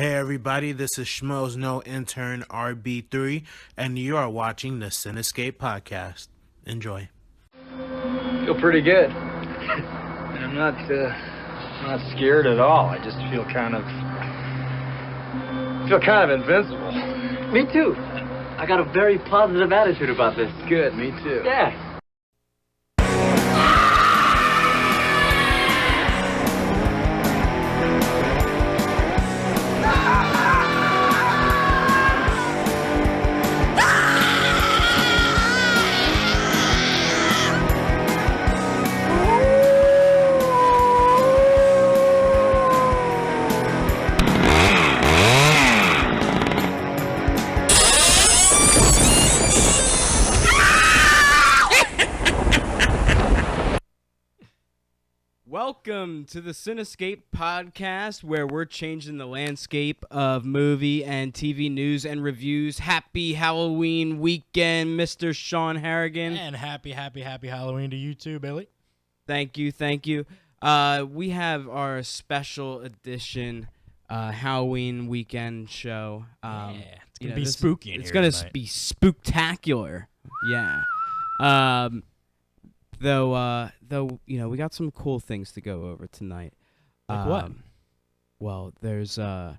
Hey everybody, this is Schmo's No Intern RB3, and you are watching the Cinescape podcast. Enjoy. Feel pretty good. And I'm not scared at all. I just feel kind of invincible. Me too. I got a very positive attitude about this. Good, me too. Yeah. Welcome to the Cinescape podcast, where we're changing the landscape of movie and TV news and reviews. Happy Halloween weekend, Mr. Sean Harrigan. And happy Halloween to you too, Billy. Thank you. We have our special edition Halloween weekend show. It's going to be spooky in It's here going tonight. to be spooktacular. Yeah. Though, we got some cool things to go over tonight. Like what? Well, there's well,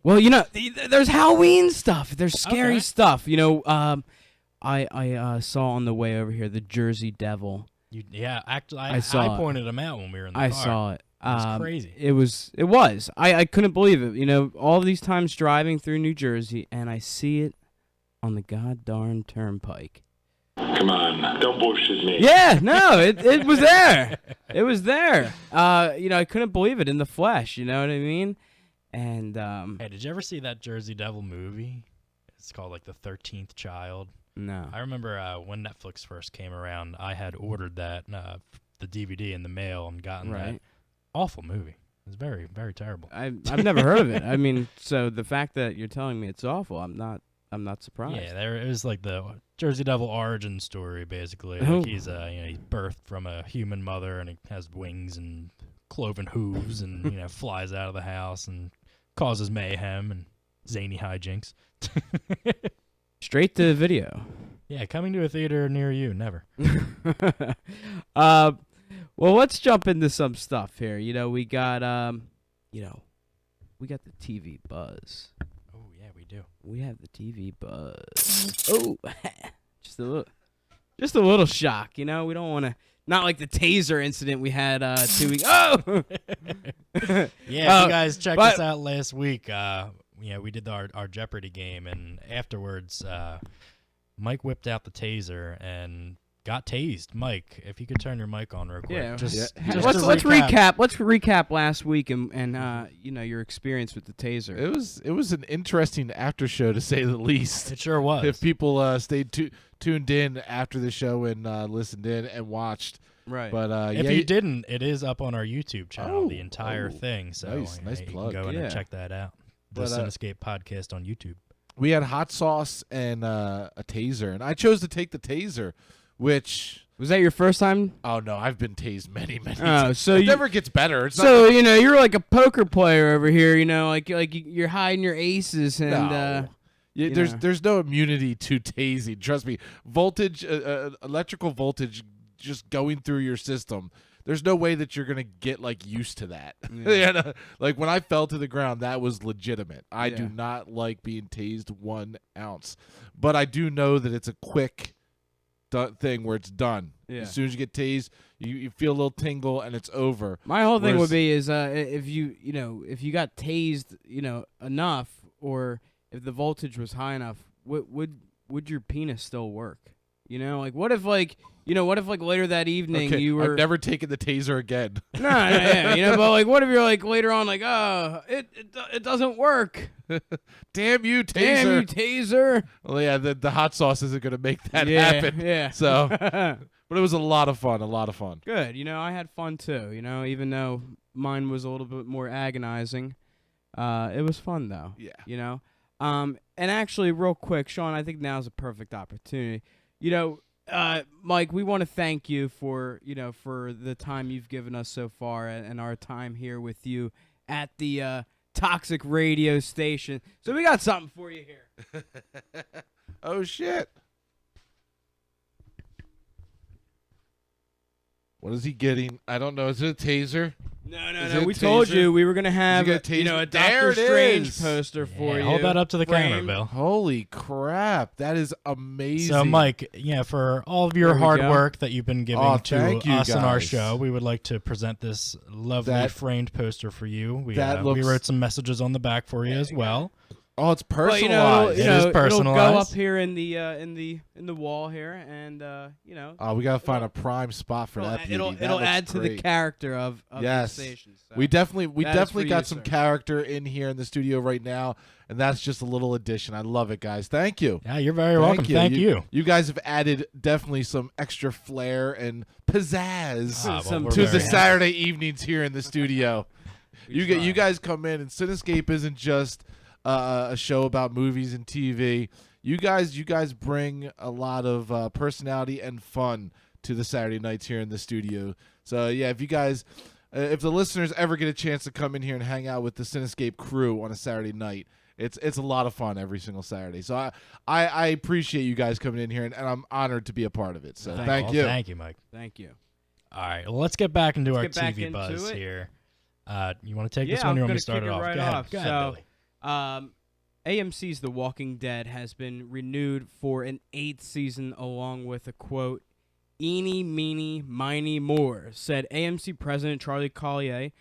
there's Halloween stuff. There's scary stuff. I saw on the way over here the Jersey Devil. Actually, I saw it. pointed him out when we were in the I car. saw it. It was crazy. It was. I couldn't believe it. All these times driving through New Jersey, and I see it on the goddamn turnpike. Come on, don't bullshit me. Yeah, no, it was there. It was there. I couldn't believe it in the flesh. You know what I mean? And Hey, did you ever see that Jersey Devil movie? It's called like The 13th Child. no. I remember when Netflix first came around, I had ordered that the DVD in the mail and gotten that. Right. Awful movie. It was very, very terrible. I've never heard of it. I mean, so the fact that you're telling me it's awful, I'm not surprised. Yeah, it was like the Jersey Devil origin story, basically. Oh. Like he's he's birthed from a human mother, and he has wings and cloven hooves, and flies out of the house and causes mayhem and zany hijinks. Straight to video. Yeah, coming to a theater near you, never. Well, let's jump into some stuff here. We got we got the TV buzz. Oh yeah, we do. We have the TV buzz. Oh, just a little shock. We don't want to. Not like the taser incident we had 2 weeks. Oh, Yeah, if you guys checked us out last week, we did our Jeopardy game, and afterwards, Mike whipped out the taser and got tased. Mike, if you could turn your mic on real quick. yeah. Just Let's recap. Let's recap last week and your experience with the taser. It was an interesting after show, to say the least. It sure was. If people stayed tuned in after the show and listened in and watched, Right. But if you didn't, it is up on our YouTube channel, Oh, the entire thing. So nice you plug. can go in Yeah. and check that out. The But, Cinescape podcast on YouTube. we had hot sauce and a taser, and I chose to take the taser, which. Was that your first time? Oh no, I've been tased many Oh, times. so it you never gets better. It's So you're like a poker player over here. Like you're hiding your aces and. No. Yeah, there's no immunity to tasing. Trust me. Voltage, electrical voltage, just going through your system. There's no way that you're gonna get used to that. Yeah. Like when I fell to the ground, that was legitimate. I do Yeah. not like being tased 1 ounce, but I do know that it's a quick thing where it's done. Yeah. As soon as you get tased, you feel a little tingle and it's over. My whole thing would Whereas- be is if you got tased enough, or if the voltage was high enough, would your penis still work? What if later that evening Okay, you were I've never taken the taser again. no, yeah, but what if you're later on it doesn't work? Damn you, taser! Damn you, taser! Well, yeah, the hot sauce isn't going to make that Yeah, happen. yeah. So, but it was a lot of fun. Good. I had fun too. Even though mine was a little bit more agonizing, it was fun though. Yeah. And actually, real quick, Sean, I think now's a perfect opportunity. Mike, we want to thank you for for the time you've given us so far and our time here with you at the Toxic Radio Station. So we got something for you here. Oh shit! What is he getting? I don't know. Is it a taser? No. We told you we were gonna have a Doctor Strange poster for you. Hold that up to the camera, framed. Bill. Holy crap! That is amazing. So, Mike, for all of your hard work that you've been giving to thank you, us and our guys. show, we would like to present this lovely That- framed poster for you. We looks- wrote some messages on the back for you as well. Oh, it's Well, personalized. It is it'll go personalized. up here in the wall here, and Oh, we gotta find a prime spot for that. it'll beauty. That looks add to the great. character of Yes. the station. So. We definitely That is for got you, some sir. character in here in the studio right now, and that's just a little addition. I love it, guys. Thank you. Yeah, you're very welcome. Thank you. You guys have added definitely some extra flair and pizzazz Some we're to very the happy. Saturday evenings here in the studio. We You try. guys come in, and Cinescape isn't just a show about movies and TV. You guys bring a lot of personality and fun to the Saturday nights here in the studio. So yeah, if you guys, if the listeners ever get a chance to come in here and hang out with the Cinescape crew on a Saturday night, it's a lot of fun every single Saturday. So I appreciate you guys coming in here, and I'm honored to be a part of it. So thank you. Thank you, Mike. Thank you. All right, well, let's get back into our get back TV into buzz it. here. You want to take Yeah, this one, or you I'm want me to start gonna it kick off? it right Go ahead. off. Go ahead, So, Billy. AMC's The Walking Dead has been renewed for an 8th season, along with a quote, "Eeny, meeny, miny, more," said AMC President Charlie Collier.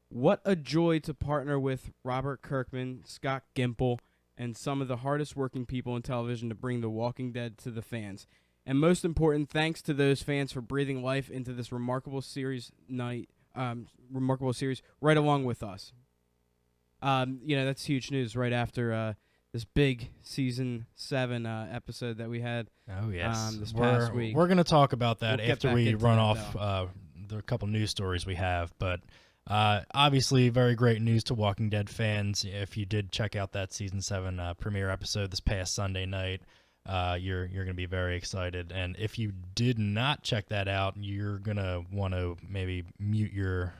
"What a joy to partner with Robert Kirkman, Scott Gimple, and some of the hardest working people in television to bring The Walking Dead to the fans. And most important, thanks to those fans for breathing life into this remarkable series right along with us." That's huge news right after this big season 7 episode that we had. Oh yes, this past week. We're going to talk about that We'll get after back we into run that, off the couple news stories we have. But obviously, very great news to Walking Dead fans. If you did check out that season 7 premiere episode this past Sunday night, you're going to be very excited. And if you did not check that out, you're going to want to maybe mute your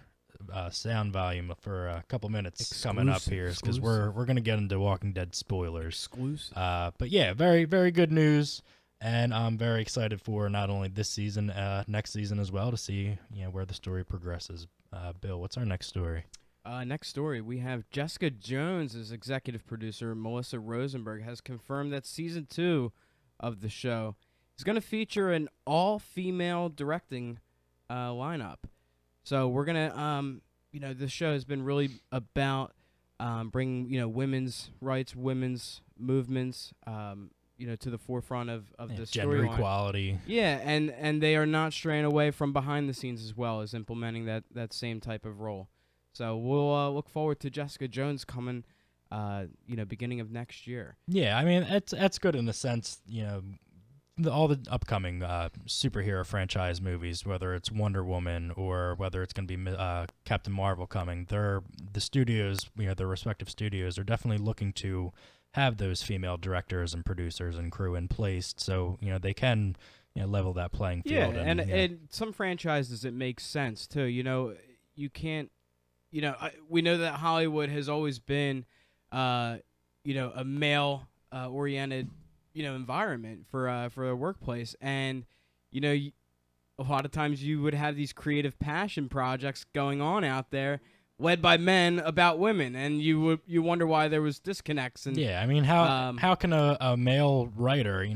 sound volume for a couple minutes coming up here, because we're going to get into Walking Dead spoilers. Exclusive. But yeah, very, very good news, and I'm very excited for not only this season, next season as well, to see where the story progresses. Bill, what's our next story? Next story, we have Jessica Jones as executive producer. Melissa Rosenberg has confirmed that season 2 of the show is going to feature an all-female directing lineup. So we're gonna, the show has been really about bringing, women's rights, women's movements, to the forefront of the Gender storyline. equality. Yeah, and they are not straying away from behind the scenes as well as implementing that same type of role. So we'll look forward to Jessica Jones coming, beginning of next year. Yeah, I mean that's good in the sense, all the upcoming superhero franchise movies, whether it's Wonder Woman or whether it's going to be Captain Marvel coming, the studios, their respective studios are definitely looking to have those female directors and producers and crew in place, so they can level that playing field. Yeah, and some franchises it makes sense too. You can't. We know that Hollywood has always been, a male oriented environment for a workplace, and a lot of times you would have these creative passion projects going on out there led by men about women, and you wonder why there was disconnects. And yeah, I mean, how can a male writer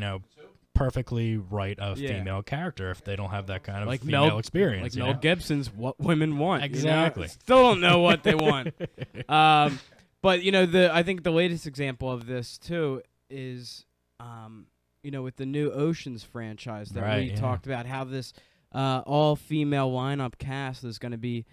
perfectly write a female character if they don't have that kind of female experience? Like Mel Gibson's What Women Want. Exactly. Still don't know what they want. But I think the latest example of this too is with the new Oceans franchise that we talked about, how this all-female lineup cast is going to be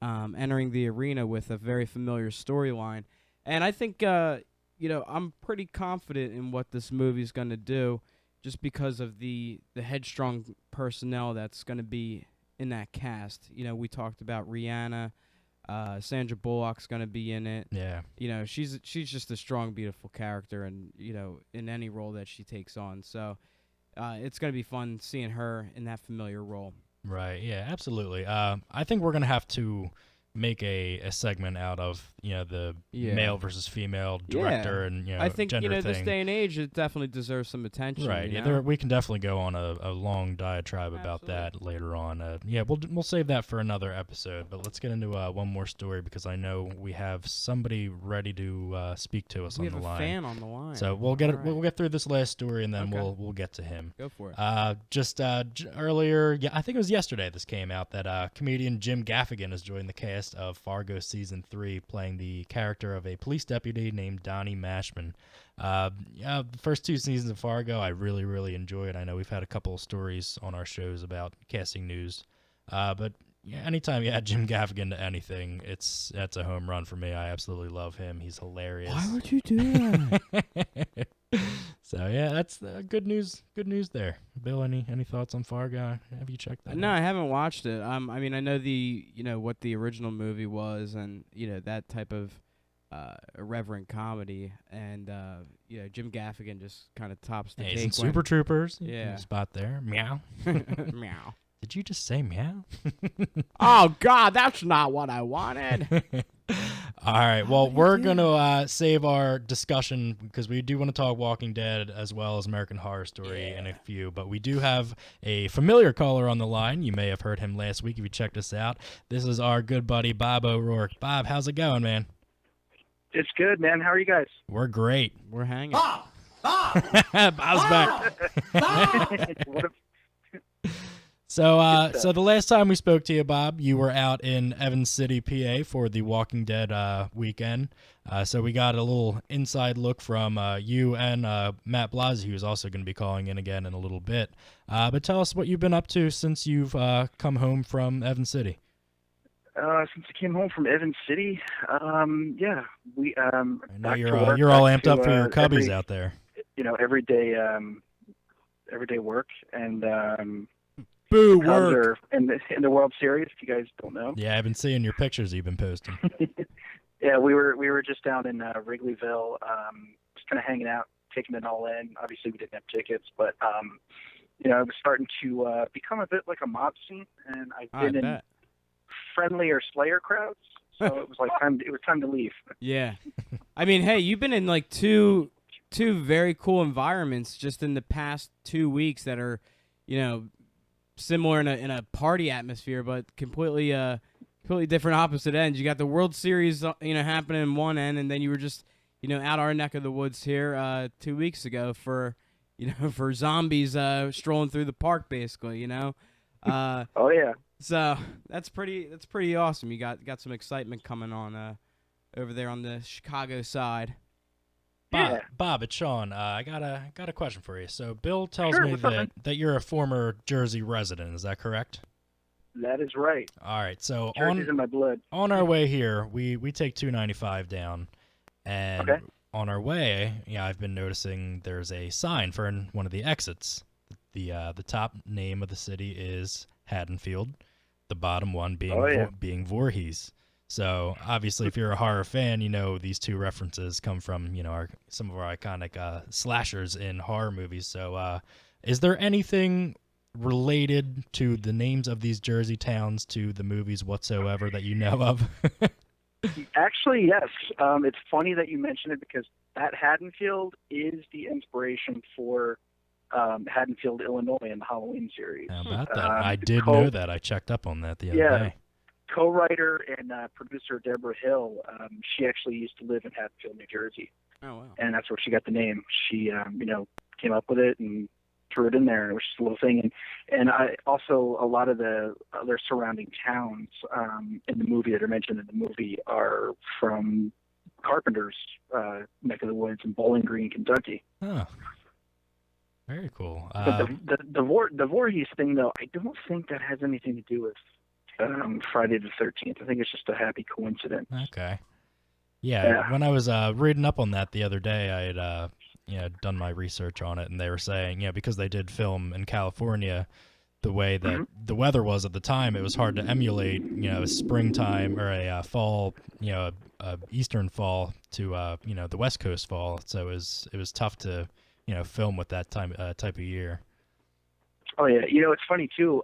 entering the arena with a very familiar storyline. And I think, I'm pretty confident in what this movie is going to do, just because of the headstrong personnel that's going to be in that cast. We talked about Rihanna. Sandra Bullock's going to be in it. Yeah. She's just a strong, beautiful character, and in any role that she takes on. So it's gonna be fun seeing her in that familiar role. Right. Yeah. Absolutely. I think we're gonna have to make a segment out of the male versus female director and I think gender thing. this day and age it definitely deserves some attention. Right. You Yeah. know? We can definitely go on a long diatribe about that later on. We'll save that for another episode. But let's get into one more story because I know we have somebody ready to speak to us on the line. We have a fan on the line. So we'll get through this last story and then we'll get to him. Go for it. Earlier, I think it was yesterday. This came out that comedian Jim Gaffigan has joined the cast of Fargo season 3, playing the character of a police deputy named Donnie Mashman. The first 2 seasons of Fargo, I really, really enjoyed. I know we've had a couple of stories on our shows about casting news, but anytime you add Jim Gaffigan to anything, that's a home run for me. I absolutely love him. He's hilarious. Why would you do that? So yeah, that's good news. Good news there. Bill, any thoughts on Fargo? Have you checked that? No, out? I haven't watched it. I mean, I know what the original movie was, and that type of irreverent comedy, and Jim Gaffigan just kind of tops the Hey, cake. he's in Super Troopers. Yeah. Spot there. Meow. Meow. Did you just say meow? Oh God, that's not what I wanted. All right. Well, we're going to save our discussion because we do want to talk Walking Dead as well as American Horror Story in a few. But we do have a familiar caller on the line. You may have heard him last week if you checked us out. This is our good buddy, Bob O'Rourke. Bob, how's it going, man? It's good, man. How are you guys? We're great. We're hanging. Bob's back. So the last time we spoke to you, Bob, you were out in Evans City, PA for the Walking Dead weekend. So we got a little inside look from you and Matt Blazi, who's also going to be calling in again in a little bit. But tell us what you've been up to since you've come home from Evans City. Since I came home from Evans City, we. I know you're all amped up for your cubbies out there. Everyday work and. Boo, work. In the World Series, if you guys don't know. Yeah, I've been seeing your pictures you've been posting. Yeah, we were just down in Wrigleyville, just kind of hanging out, taking it all in. Obviously, we didn't have tickets, but it was starting to become a bit like a mob scene, and I've been in friendly or Slayer crowds, so it was like time to leave. Yeah, I mean, hey, you've been in like two very cool environments just in the past 2 weeks that are, similar in a party atmosphere, but completely different opposite ends. You got the World Series, happening in one end, and then you were just, out our neck of the woods here 2 weeks ago for zombies strolling through the park, basically. Oh yeah. So that's pretty awesome. You got some excitement coming on over there on the Chicago side. Bob, it's Sean. I got a question for you. So Bill tells me that you're a former Jersey resident. Is that correct? That is right. All right. So Jersey's in my blood. On our way here, we take 295 down, and on our way, I've been noticing there's a sign for one of the exits. The top name of the city is Haddonfield. The bottom one being Voorhees. So obviously, if you're a horror fan, these two references come from some of our iconic slashers in horror movies. So is there anything related to the names of these Jersey towns to the movies whatsoever that you know of? Actually, yes. It's funny that you mentioned it because that Haddonfield is the inspiration for Haddonfield, Illinois, in the Halloween series. How about that? I did know that. I checked up on that the other day. Co-writer and producer Deborah Hill, she actually used to live in Haddonfield, New Jersey. Oh, wow. And that's where she got the name. She, came up with it and threw it in there, and it was just a little thing. And I also, a lot of the other surrounding towns in the movie that are mentioned in the movie are from Carpenter's neck of the woods in Bowling Green, Kentucky. Oh, very cool. But the Voorhees thing, though, I don't think that has anything to do with Friday the 13th. I think it's just a happy coincidence. Okay. Yeah. When I was reading up on that the other day, I had done my research on it, and they were saying, because they did film in California, the way that the weather was at the time, it was hard to emulate, a springtime or a fall, a eastern fall to the West Coast fall. So it was tough to film with that type of year. Oh yeah, it's funny too.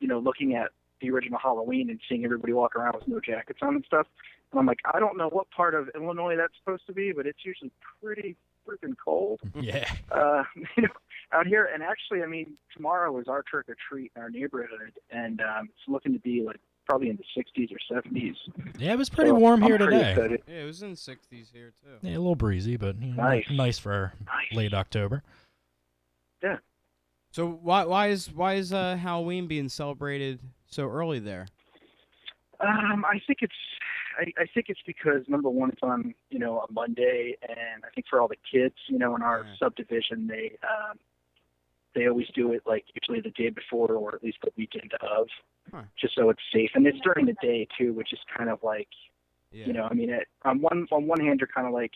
Looking at the original Halloween and seeing everybody walk around with no jackets on and stuff. And I'm like, I don't know what part of Illinois that's supposed to be, but it's usually pretty freaking cold. Yeah. Out here. And actually, tomorrow is our trick or treat in our neighborhood, and it's looking to be like probably in the 60s or 70s. Yeah, it was pretty warm here today. Excited. Yeah, it was in the 60s here too. Yeah, a little breezy, but nice for late October. Yeah. So why is Halloween being celebrated so early there? I think it's because number one, it's on a Monday, and I think for all the kids, in our subdivision, they always do it like usually the day before or at least the weekend of, just so it's safe. And it's during the day too, which is kind of like, on one hand you're kind of like,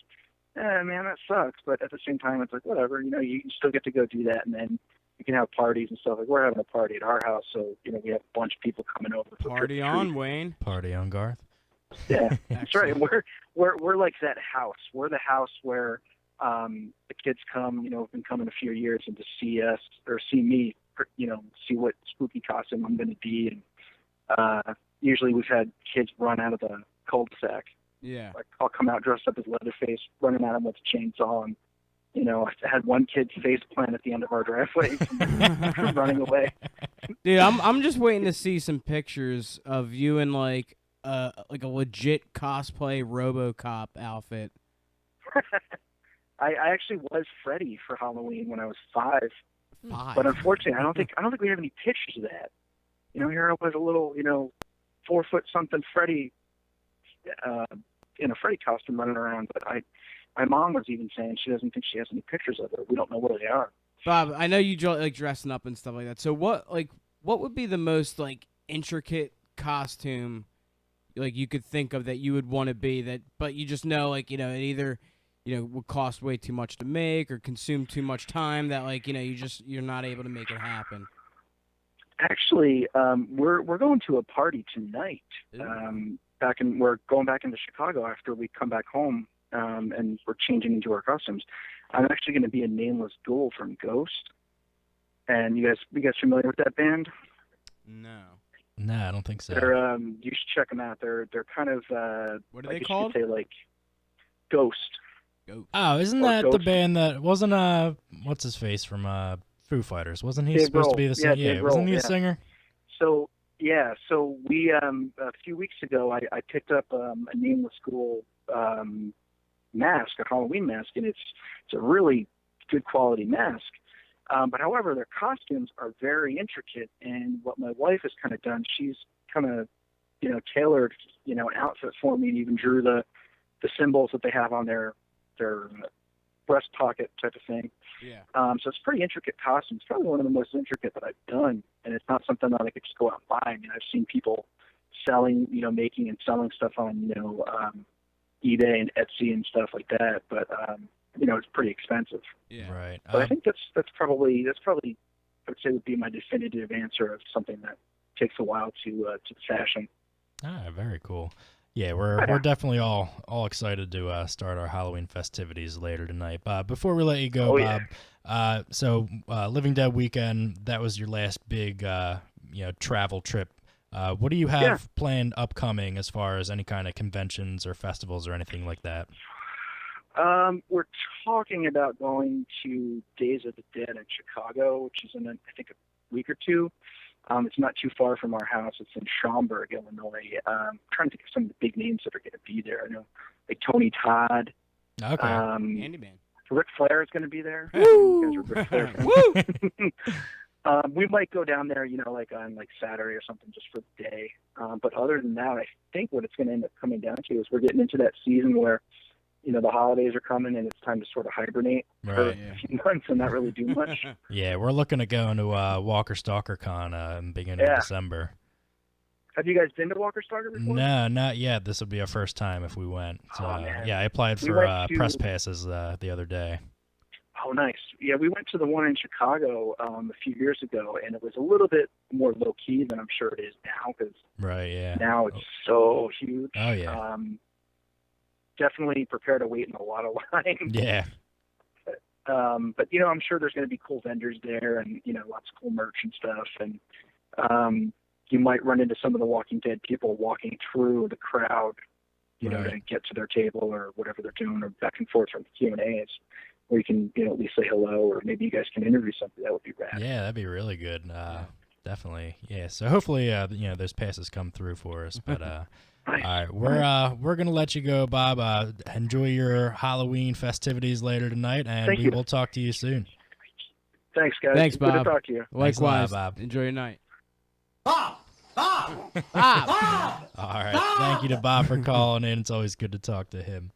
man, that sucks, but at the same time it's like whatever, you still get to go do that, and then you can have parties and stuff. Like we're having a party at our house, so we have a bunch of people coming over. Party on, Wayne. Party on, Garth. Yeah, that's right. We're like that house. We're the house where the kids come. Have been coming a few years and to see us or see me. See what spooky costume I'm going to be. And usually we've had kids run out of the cul-de-sac. Yeah. Like I'll come out dressed up as Leatherface, running at him with a chainsaw, and I had one kid face plant at the end of our driveway, from running away. Dude, I'm just waiting to see some pictures of you in like a legit cosplay RoboCop outfit. I actually was Freddy for Halloween when I was 5. 5. But unfortunately, I don't think we have any pictures of that. Here I was a little 4 foot something Freddy in a Freddy costume running around. But my mom was even saying she doesn't think she has any pictures of it. We don't know where they are. Bob, I know you like dressing up and stuff like that. So what would be the most like intricate costume like you could think of that you would want to be but you just know like it either would cost way too much to make or consume too much time that like you're not able to make it happen? Actually, we're going to a party tonight. We're going back into Chicago after we come back home, and we're changing into our costumes. I'm actually going to be a nameless ghoul from Ghost. And you guys familiar with that band? No. No, I don't think so. They're you should check them out. They're kind of what are they you called? could say like Ghost. Oh, isn't that the band that wasn't what's his face from Foo Fighters? Wasn't he supposed to be the singer? Yeah, wasn't he a singer? So we a few weeks ago I picked up a nameless ghoul mask, a Halloween mask, and it's a really good quality mask. But however, their costumes are very intricate, and what my wife has kind of done, she's kind of tailored an outfit for me, and even drew the symbols that they have on their breast pocket type of thing. Yeah. So it's a pretty intricate costume. It's probably one of the most intricate that I've done, and it's not something that I could just go out and buy. I've seen people selling, making and selling stuff on, eBay and Etsy and stuff like that, but it's pretty expensive. Yeah. Right. But I think that's probably I would say would be my definitive answer of something that takes a while to fashion. Ah, very cool. Yeah, we're definitely all excited to start our Halloween festivities later tonight. Bob, before we let you go, Bob, so Living Dead weekend, that was your last big travel trip. What do you have planned upcoming as far as any kind of conventions or festivals or anything like that? We're talking about going to Days of the Dead in Chicago, which is in, I think, a week or two. It's not too far from our house. It's in Schaumburg, Illinois. I'm trying to think of some of the big names that are going to be there. I know, like Tony Todd. Okay. Handyman. Ric Flair is going to be there. Woo! You guys are Ric Flair Woo! We might go down there, like on like Saturday or something, just for the day. But other than that, I think what it's going to end up coming down to is we're getting into that season where, the holidays are coming and it's time to sort of hibernate for a few months and not really do much. Yeah, we're looking to go into Walker Stalker Con in the beginning of December. Have you guys been to Walker Stalker before? No, not yet. This would be our first time if we went. So, man. I applied for press passes the other day. Oh, nice. Yeah, we went to the one in Chicago a few years ago, and it was a little bit more low-key than I'm sure it is now, because now it's so huge. Oh, yeah. Definitely prepare to wait in a lot of lines. Yeah. But I'm sure there's going to be cool vendors there, and lots of cool merch and stuff. And you might run into some of the Walking Dead people walking through the crowd, to get to their table or whatever they're doing, or back and forth from the Q&As, where you can at least say hello, or maybe you guys can interview somebody. That would be rad. Yeah, that'd be really good. Definitely. Yeah. So hopefully, those passes come through for us. But Nice. all right, we're gonna let you go, Bob. Enjoy your Halloween festivities later tonight, and Thank we you. will talk to you soon. Thanks, guys. Thanks, Good to Bob. talk to you. Thanks a lot, Likewise. Bob. Enjoy your night. All right. Thank you to Bob for calling in. It's always good to talk to him.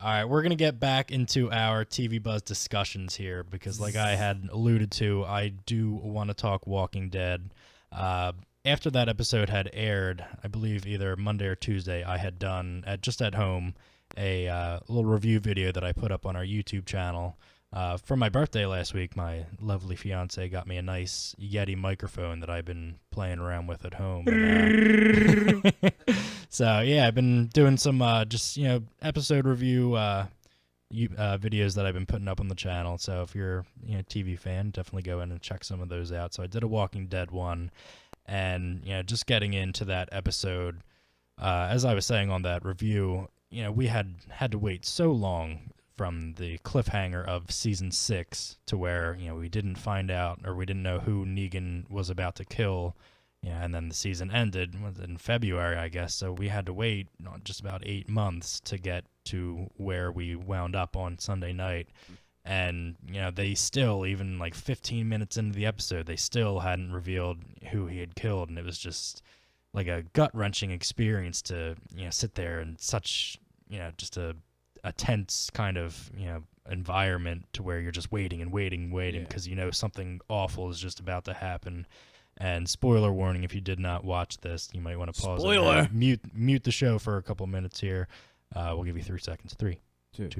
All right, we're going to get back into our TV Buzz discussions here because, like I had alluded to, I do want to talk Walking Dead. After that episode had aired, I believe either Monday or Tuesday, I had done, just at home, a little review video that I put up on our YouTube channel. For my birthday last week, my lovely fiance got me a nice Yeti microphone that I've been playing around with at home. And, so yeah, I've been doing some episode review videos that I've been putting up on the channel. So if you're a TV fan, definitely go in and check some of those out. So I did a Walking Dead one, and just getting into that episode, as I was saying on that review, we had to wait so long from the cliffhanger of season 6 to where we didn't find out, or we didn't know who Negan was about to kill. And then the season ended in February, I guess. So we had to wait just about 8 months to get to where we wound up on Sunday night. And, they still, even like 15 minutes into the episode, they still hadn't revealed who he had killed. And it was just like a gut-wrenching experience to, sit there in such, just a tense kind of, environment to where you're just waiting and waiting because something awful is just about to happen. And spoiler warning, if you did not watch this, you might want to pause it. Mute the show for a couple minutes here. We'll give you 3 seconds. 3, 2,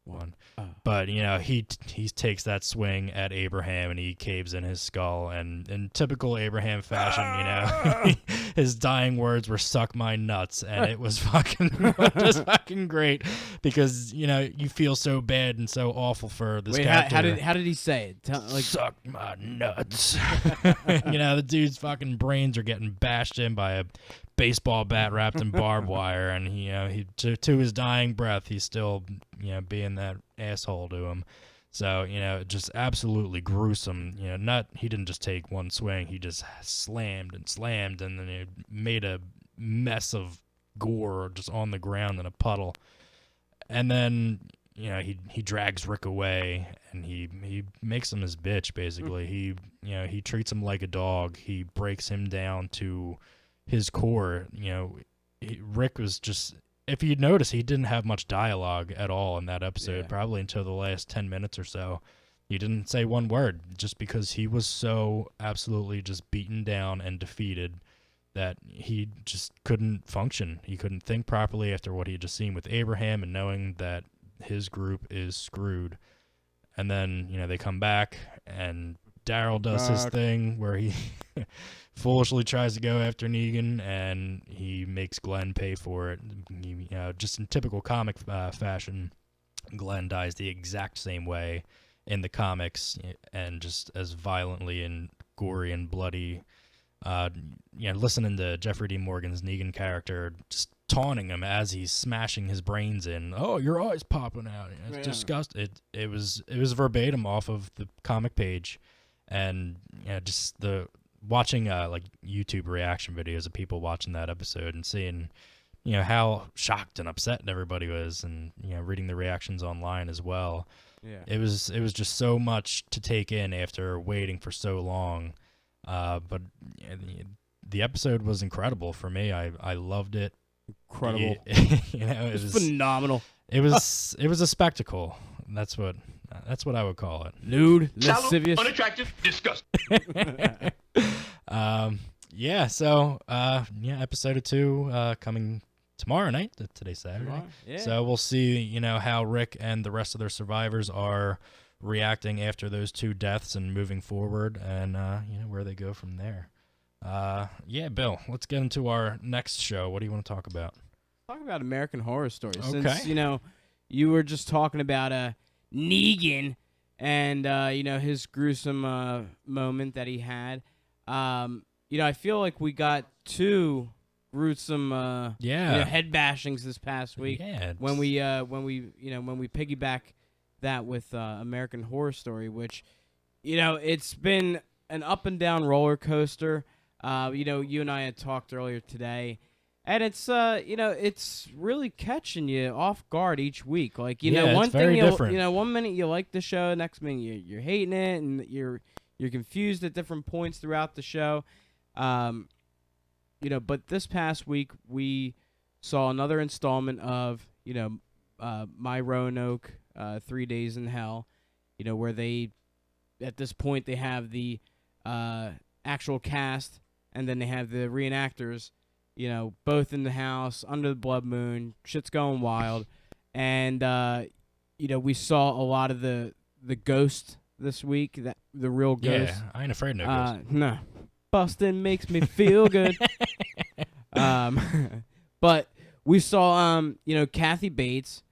1. But he takes that swing at Abraham and he caves in his skull, and in typical Abraham fashion, his dying words were "suck my nuts," and it was just fucking great because you feel so bad and so awful for this character. How did he say it? Suck my nuts. The dude's fucking brains are getting bashed in by a baseball bat wrapped in barbed wire, and he to his dying breath, he's still being that asshole to him. So just absolutely gruesome. He didn't just take one swing, he just slammed, and then he made a mess of gore just on the ground in a puddle. And then he drags Rick away, and he makes him his bitch basically. He treats him like a dog. He breaks him down to his core. Rick was just, if you'd notice, he didn't have much dialogue at all in that episode, probably until the last 10 minutes or so. He didn't say one word, just because he was so absolutely just beaten down and defeated that he just couldn't function. He couldn't think properly after what he had just seen with Abraham and knowing that his group is screwed. And then, they come back, and Daryl does his thing where he foolishly tries to go after Negan, and he makes Glenn pay for it. Just in typical comic fashion, Glenn dies the exact same way in the comics, and just as violently and gory and bloody. Listening to Jeffrey D. Morgan's Negan character just taunting him as he's smashing his brains in. Oh, your eye's popping out. It's disgusting. It was verbatim off of the comic page. And just the watching like YouTube reaction videos of people watching that episode and seeing how shocked and upset everybody was, and reading the reactions online as well. It was just so much to take in after waiting for so long. But the episode was incredible for me. I loved it. Incredible. It was phenomenal. It was a spectacle. That's what I would call it. Nude, lascivious, unattractive, disgusting. So episode 2 coming tomorrow night. Today's Saturday. Yeah. So we'll see, how Rick and the rest of their survivors are reacting after those 2 deaths and moving forward, and where they go from there. Bill, let's get into our next show. What do you want to talk about? Talk about American Horror Story. Okay. Since you were just talking about Negan and his gruesome moment that he had. I feel like we got two gruesome head bashings this past week. Yeah, when we piggyback that with American Horror Story, which it's been an up and down roller coaster. You and I had talked earlier today, and it's it's really catching you off guard each week. Like one it's very thing different. one minute you like the show, next minute you're hating it, and you're confused at different points throughout the show. But this past week we saw another installment of My Roanoke, 3 Days in Hell. Where they at this point they have the actual cast, and then they have the reenactors, both in the house under the blood moon. Shit's going wild, and we saw a lot of the ghost this week. That the real ghost. Yeah, I ain't afraid of no ghost. No, bustin' makes me feel good. But we saw Kathy Bates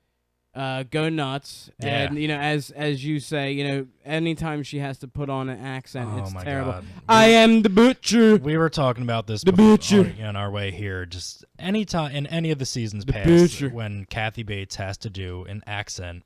go nuts, and as you say, anytime she has to put on an accent, it's terrible. God. I am the butcher. We were talking about this The butcher. on our way here. Just anytime in any of the seasons The past, butcher. when Kathy Bates has to do an accent,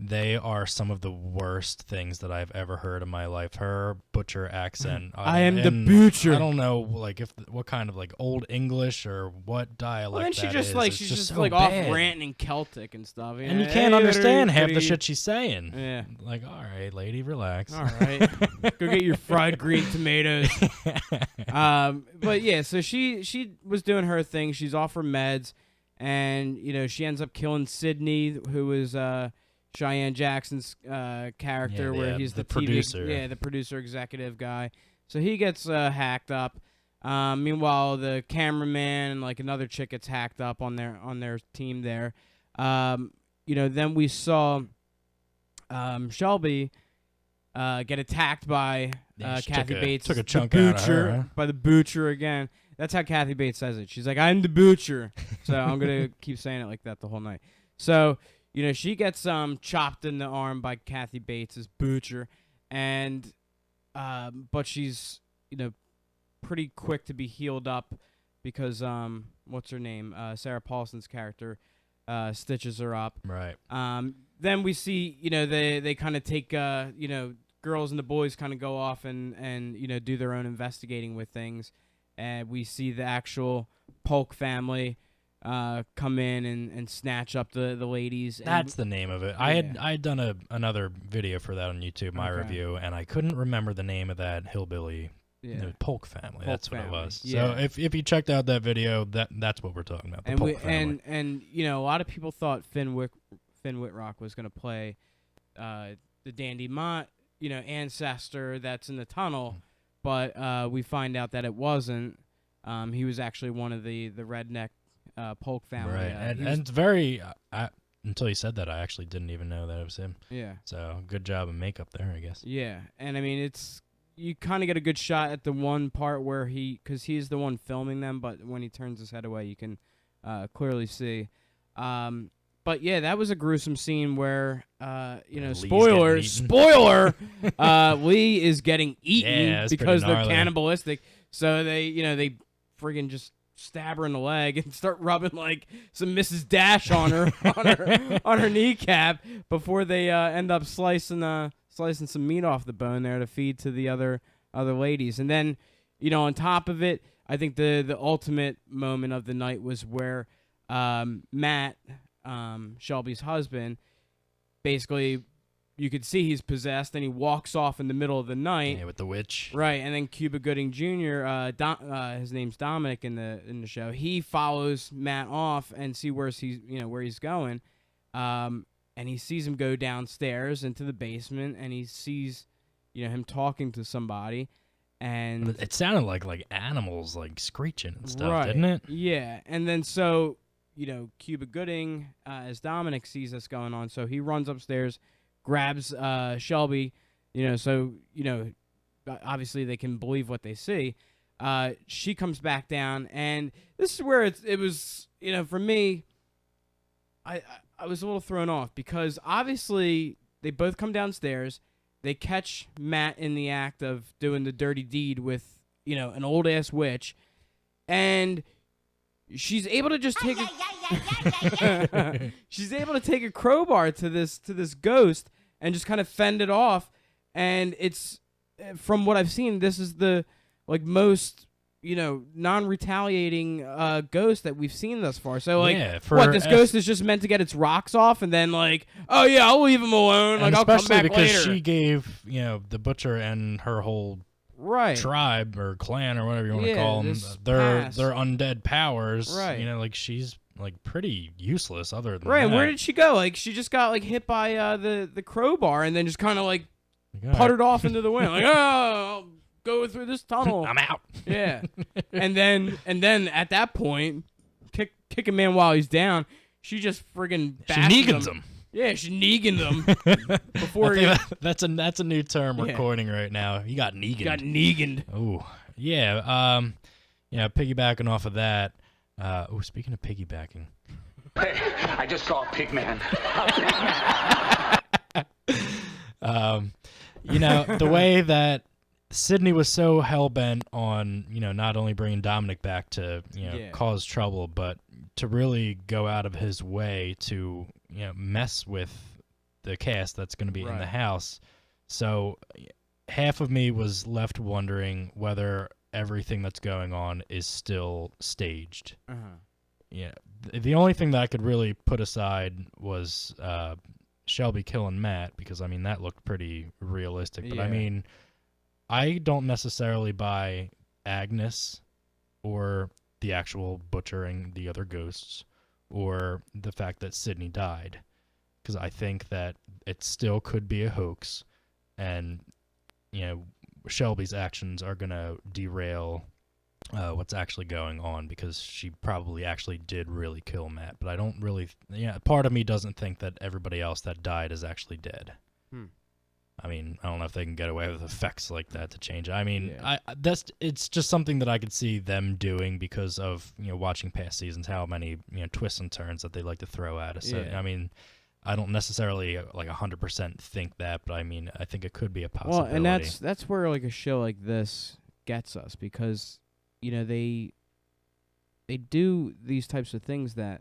they are some of the worst things that I've ever heard in my life. Her butcher accent. I am the butcher. I don't know, what kind of old English or what dialect. Well, then she that just is. It's she's just just so off bad. ranting in Celtic and stuff, And you can't understand half the shit she's saying. Yeah. Like, all right, lady, relax. All right, go get your fried green tomatoes. But yeah, so she was doing her thing. She's off her meds, and she ends up killing Sydney, who was Cheyenne Jackson's character, where he's the producer. the producer executive guy. So he gets hacked up. Meanwhile, the cameraman and another chick gets hacked up on their team there. Then we saw Shelby get attacked by Kathy Bates. Took a chunk the out of her. Huh? By the butcher again. That's how Kathy Bates says it. She's like, "I'm the butcher." So I'm gonna keep saying it like that the whole night. So she gets chopped in the arm by Kathy Bates' butcher, and but she's pretty quick to be healed up because what's her name? Sarah Paulson's character stitches her up. Right. Then we see they kind of take girls and the boys kind of go off and do their own investigating with things, and we see the actual Polk family come in and snatch up the ladies. That's the name of it. Yeah. I had done another video for that on YouTube, my Okay. review, and I couldn't remember the name of that hillbilly. Yeah. The Polk family. That's family. what it was. Yeah. So if you checked out that video, that's what we're talking about. The And Polk family. and a lot of people thought Finn Whitrock was going to play the Dandy Mott ancestor that's in the tunnel, but we find out that it wasn't. He was actually one of the redneck Polk family. Right. And it's very. Until you said that, I actually didn't even know that it was him. Yeah. So good job of makeup there, I guess. Yeah, and I mean you kind of get a good shot at the one part where because he's the one filming them, but when he turns his head away, you can clearly see. But yeah, that was a gruesome scene where Lee's spoiler, Lee is getting eaten Yeah, that's because pretty they're gnarly. cannibalistic. So they friggin' just stab her in the leg and start rubbing some Mrs. Dash on her on her kneecap before they end up slicing some meat off the bone there to feed to the other ladies. And then on top of it, I think the ultimate moment of the night was where Matt, Shelby's husband, basically you could see he's possessed, and he walks off in the middle of the night. Yeah, with the witch. Right, and then Cuba Gooding Jr., his name's Dominic in the show. He follows Matt off and see where he's going, and he sees him go downstairs into the basement, and he sees him talking to somebody, and It sounded like animals screeching and stuff, right, didn't it? Yeah, and then so Cuba Gooding, as Dominic sees this going on, so he runs upstairs, grabs Shelby, so obviously they can believe what they see. She comes back down, and this is where it was for me, I was a little thrown off because obviously they both come downstairs, they catch Matt in the act of doing the dirty deed with, an old ass witch, and she's able to just take she's able to take a crowbar to this ghost and just kind of fend it off. And it's, from what I've seen, this is the most non-retaliating ghost that we've seen thus far. So this ghost is just meant to get its rocks off, and then oh yeah, I'll leave him alone. I'll come back later. Especially because she gave the butcher and her whole tribe or clan or whatever you want to call them their undead powers. Right. She's pretty useless other than right. that. And where did she go? She just got hit by the crowbar and then just kind of puttered off into the wind. I'll go through this tunnel. I'm out. Yeah. and then at that point, kick a man while he's down. She just friggin' Neegans him. Yeah, she Neegan them before that's a new term we're coining right now. You got Neegan. Got Neeganed. Oh yeah. Piggybacking off of that. Speaking of piggybacking. Hey, I just saw a pig man. The way that Sydney was so hell-bent on, not only bringing Dominic back to, cause trouble, but to really go out of his way to, mess with the cast that's going to be in the house. So half of me was left wondering whether everything that's going on is still staged. Yeah. The only thing that I could really put aside was Shelby killing Matt, because, that looked pretty realistic. But, I don't necessarily buy Agnes or the actual butchering the other ghosts or the fact that Sydney died, because I think that it still could be a hoax, and Shelby's actions are going to derail what's actually going on, because she probably actually did really kill Matt. But I don't really part of me doesn't think that everybody else that died is actually dead. I don't know if they can get away with effects like that to change it. It's just something that I could see them doing because of watching past seasons, how many twists and turns that they like to throw at us. I don't necessarily 100% think that, but I think it could be a possibility. Well, and that's where a show like this gets us, because they do these types of things that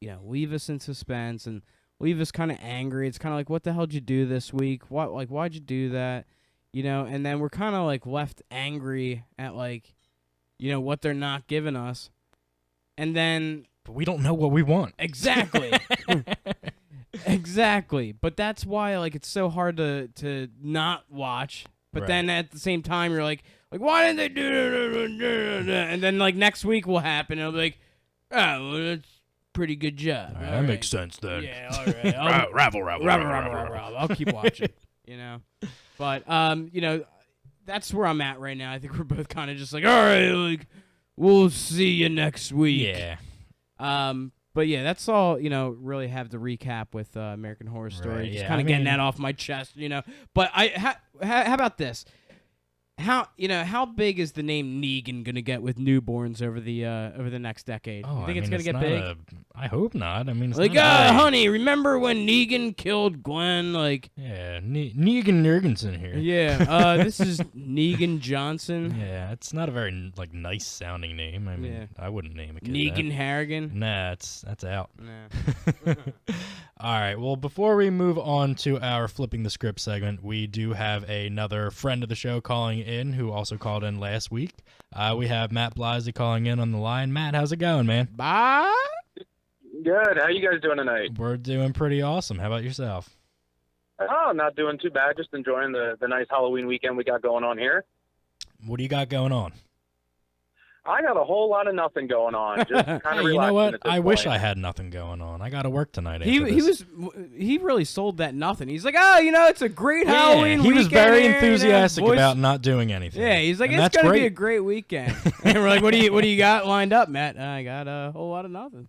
leave us in suspense and leave us kind of angry. It's kind of what the hell did you do this week? Why'd you do that? And then we're kind of left angry at what they're not giving us. And then, but we don't know what we want. Exactly. Exactly. But that's why it's so hard to not watch. But then at the same time you're why didn't they do that? And then next week will happen and I'll be oh, well, that's pretty good job. All right, that makes sense then. Yeah, all right. Ravel. I'll keep watching. But that's where I'm at right now. I think we're both kind of just all right, we'll see you next week. Yeah. But yeah, that's all, really have to recap with American Horror Story. Right, just kind of getting that off my chest, But how about this? How big is the name Negan gonna get with newborns over the next decade? Oh, you think it's gonna get big? I hope not. It's honey, remember when Negan killed Gwen? Yeah, Negan Nergensen here. Yeah, this is Negan Johnson. Yeah, it's not a very nice sounding name. I wouldn't name a kid Negan that. Harrigan. Nah, that's out. Nah. All right. Well, before we move on to our flipping the script segment, we do have another friend of the show calling in, who also called in last week. We have Matt Blazi calling in on the line. Matt, how's it going, man? Bye. Good. How you guys doing tonight? We're doing pretty awesome. How about yourself? Oh, not doing too bad. Just enjoying the nice Halloween weekend we got going on here. What do you got going on? I got a whole lot of nothing going on. Just kind of hey, relaxing. You know what? At this I point. wish I had nothing going on. I got to work tonight. He really sold that nothing. He's it's a great Halloween weekend. He was very here, enthusiastic about not doing anything. Yeah, he's and it's gonna be a great weekend. And we're what do you got lined up, Matt? I got a whole lot of nothing.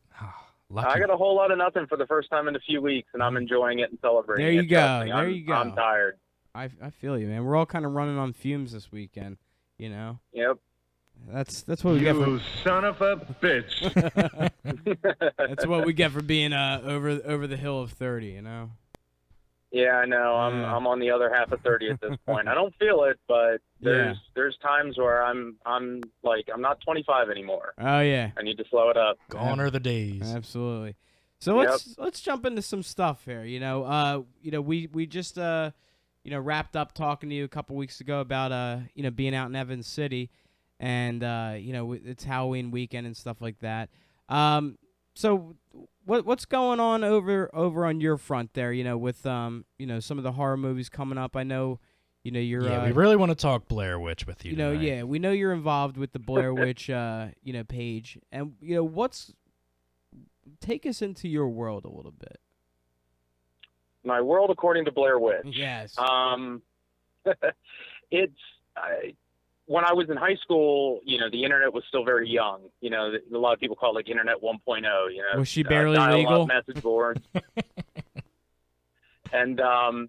I got a whole lot of nothing for the first time in a few weeks, and I'm enjoying it and celebrating. There you go. There you go. I'm tired. I feel you, man. We're all kind of running on fumes this weekend. Yep. That's what we get for. You son of a bitch. That's what we get for being over the hill of 30. Yeah, I know. I'm on the other half of 30 at this point. I don't feel it, but there's times where I'm like I'm not 25 anymore. Oh yeah. I need to slow it up. Gone are the days. Absolutely. So let's jump into some stuff here. We just wrapped up talking to you a couple weeks ago about being out in Evans City, and it's Halloween weekend and stuff like that. So what's going on over on your front there? With some of the horror movies coming up. I know, you're. Yeah, we really want to talk Blair Witch with you. Tonight. Yeah, we know you're involved with the Blair Witch, page, and take us into your world a little bit. My world according to Blair Witch. Yes. When I was in high school, the internet was still very young. A lot of people call it like Internet 1.0. Was she barely dial-up legal? Message boards. And I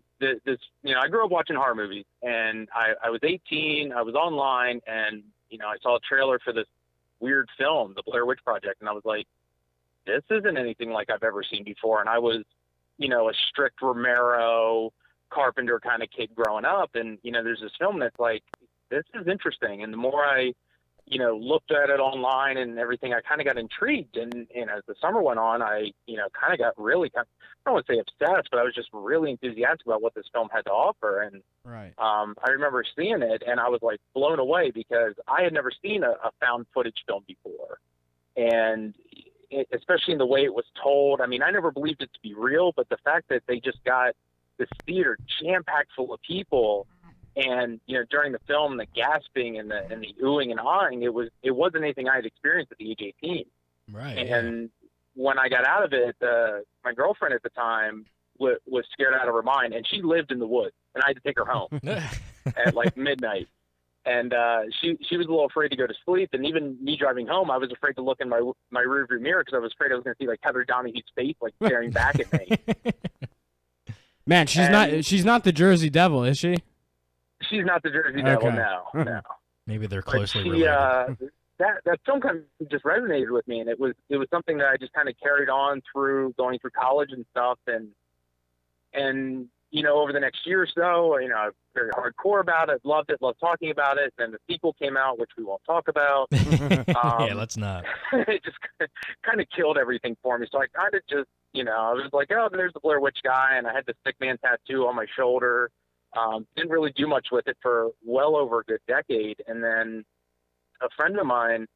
grew up watching horror movies, and I was 18. I was online, and I saw a trailer for this weird film, The Blair Witch Project, and I was like, this isn't anything like I've ever seen before. And I was, a strict Romero, Carpenter kind of kid growing up, and there's this film that's like, this is interesting. And the more I, looked at it online and everything, I kind of got intrigued. And as the summer went on, I, kind of got really, I don't want to say obsessed, but I was just really enthusiastic about what this film had to offer. And right. I remember seeing it, and I was like blown away because I had never seen a found footage film before. And especially in the way it was told. I mean, I never believed it to be real, but the fact that they just got this theater jam-packed full of people, and during the film, the gasping and the oohing and ahhing, it wasn't anything I had experienced at the age 18. Right. And when I got out of it, my girlfriend at the time was scared out of her mind, and she lived in the woods, and I had to take her home at like midnight. And she was a little afraid to go to sleep, and even me driving home, I was afraid to look in my rearview mirror because I was afraid I was going to see like Heather Donahue's face like staring back at me. Man, she's not the Jersey Devil, is she? She's not the Jersey Devil, no. Maybe they're closely related. That film kind of just resonated with me, and it was something that I just kind of carried on through going through college and stuff, and over the next year or so, I was very hardcore about it, loved talking about it. Then the sequel came out, which we won't talk about. Yeah, let's not. It just kind of killed everything for me. So I kind of just, I was like, oh, there's the Blair Witch guy, and I had the Stickman tattoo on my shoulder. Didn't really do much with it for well over a good decade. And then a friend of mine,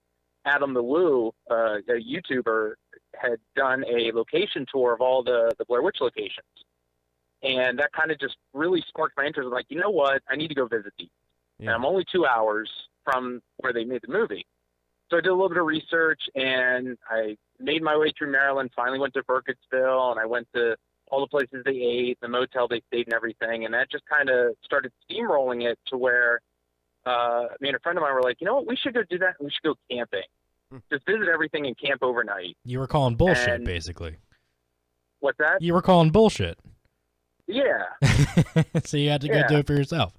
Adam the Woo, a YouTuber, had done a location tour of all the Blair Witch locations. And that kind of just really sparked my interest. I'm like, you know what? I need to go visit these. Yeah. And I'm only 2 hours from where they made the movie. So I did a little bit of research, and I made my way through Maryland, finally went to Burkittsville, and I went to all the places they ate, the motel they stayed and everything. And that just kind of started steamrolling it to where me and a friend of mine were like, you know what? We should go do that. We should go camping. Just visit everything and camp overnight. You were calling bullshit, basically. What's that? You were calling bullshit. Yeah. So you had to go do it for yourself.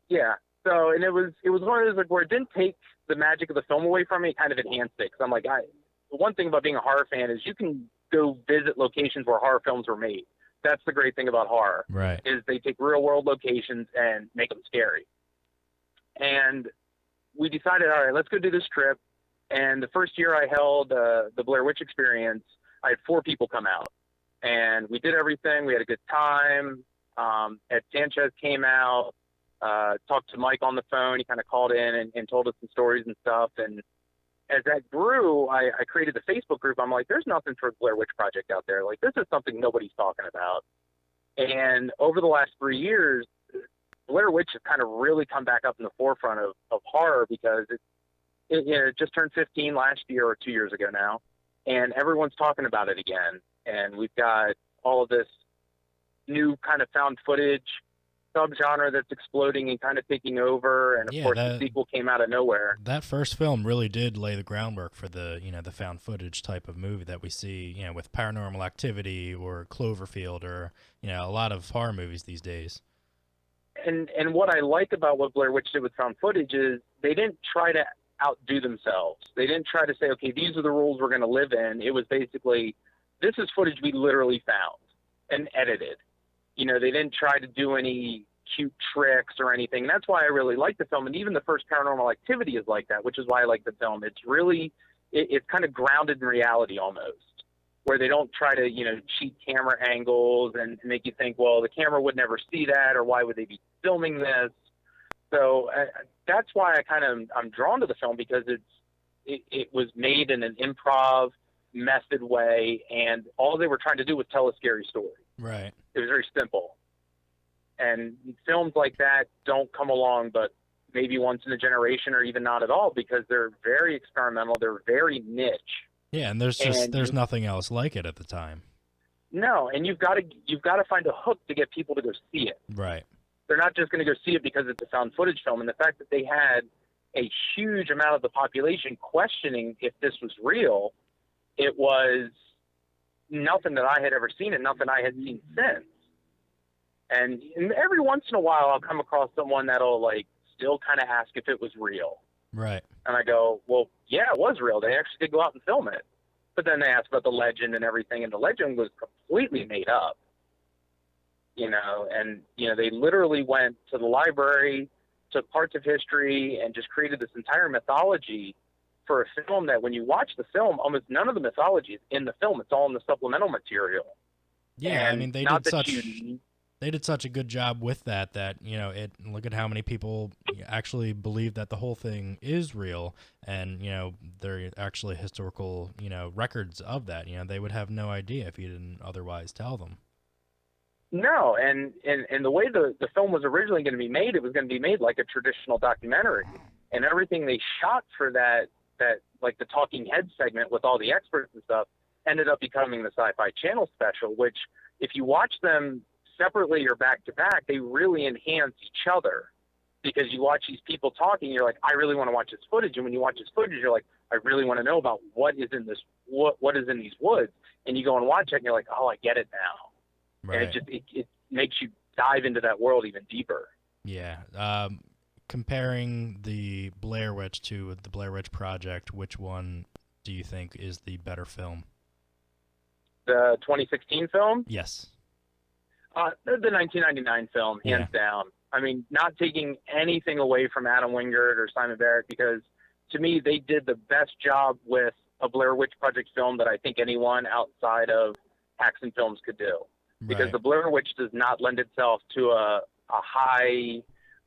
Yeah. So, and it was one of those like where it didn't take the magic of the film away from me, it kind of enhanced it. Because I'm like, the one thing about being a horror fan is you can go visit locations where horror films were made. That's the great thing about horror. Right. Is they take real world locations and make them scary. And we decided, all right, let's go do this trip. And the first year I held the Blair Witch Experience, I had 4 people come out. And we did everything. We had a good time. Ed Sanchez came out, talked to Mike on the phone. He kind of called in and told us some stories and stuff. And as that grew, I created the Facebook group. I'm like, there's nothing for Blair Witch Project out there. Like, this is something nobody's talking about. And over the last 3 years, Blair Witch has kind of really come back up in the forefront of horror because it just turned 15 last year or 2 years ago now. And everyone's talking about it again. And we've got all of this new kind of found footage subgenre that's exploding and kind of taking over. And of course, the sequel came out of nowhere. That first film really did lay the groundwork for the found footage type of movie that we see, with Paranormal Activity or Cloverfield or, a lot of horror movies these days. And what I like about what Blair Witch did with found footage is they didn't try to outdo themselves. They didn't try to say, okay, these are the rules we're going to live in. It was basically, this is footage we literally found and edited. You know, they didn't try to do any cute tricks or anything. And that's why I really like the film. And even the first Paranormal Activity is like that, which is why I like the film. It's really, it's kind of grounded in reality almost, where they don't try to, you know, cheat camera angles and make you think, well, the camera would never see that, or why would they be filming this? So that's why I'm drawn to the film, because it was made in an improv method way, and all they were trying to do was tell a scary story. Right. It was very simple. And films like that don't come along but maybe once in a generation, or even not at all, because they're very experimental. They're very niche. Yeah, and there's nothing else like it at the time. No, and you've got to find a hook to get people to go see it. Right. They're not just going to go see it because it's a found footage film. And the fact that they had a huge amount of the population questioning if this was real, it was nothing that I had ever seen and nothing I had seen since. And every once in a while, I'll come across someone that'll like still kind of ask if it was real. Right. And I go, well, yeah, it was real. They actually did go out and film it. But then they asked about the legend and everything, and the legend was completely made up. You know, and, you know, they literally went to the library, took parts of history, and just created this entire mythology for a film that when you watch the film, almost none of the mythology is in the film. It's all in the supplemental material. Yeah, and I mean, they did such a good job with that, you know, look at how many people actually believe that the whole thing is real, and, you know, there are actually historical, you know, records of that. You know, they would have no idea if you didn't otherwise tell them. No, and the way the film was originally going to be made, it was going to be made like a traditional documentary. And everything they shot for that like the talking head segment with all the experts and stuff, ended up becoming the Sci-Fi Channel special, which if you watch them separately or back to back, they really enhance each other, because you watch these people talking, you're like, I really want to watch this footage. And when you watch this footage, you're like, I really want to know about what is in these woods. And you go and watch it and you're like, oh, I get it now. Right. And it makes you dive into that world even deeper. Yeah. Comparing the Blair Witch to the Blair Witch Project, which one do you think is the better film? The 2016 film? Yes. The 1999 film, hands down. I mean, not taking anything away from Adam Wingard or Simon Barrett, because to me, they did the best job with a Blair Witch Project film that I think anyone outside of Haxan Films could do. Because the Blair Witch does not lend itself to a high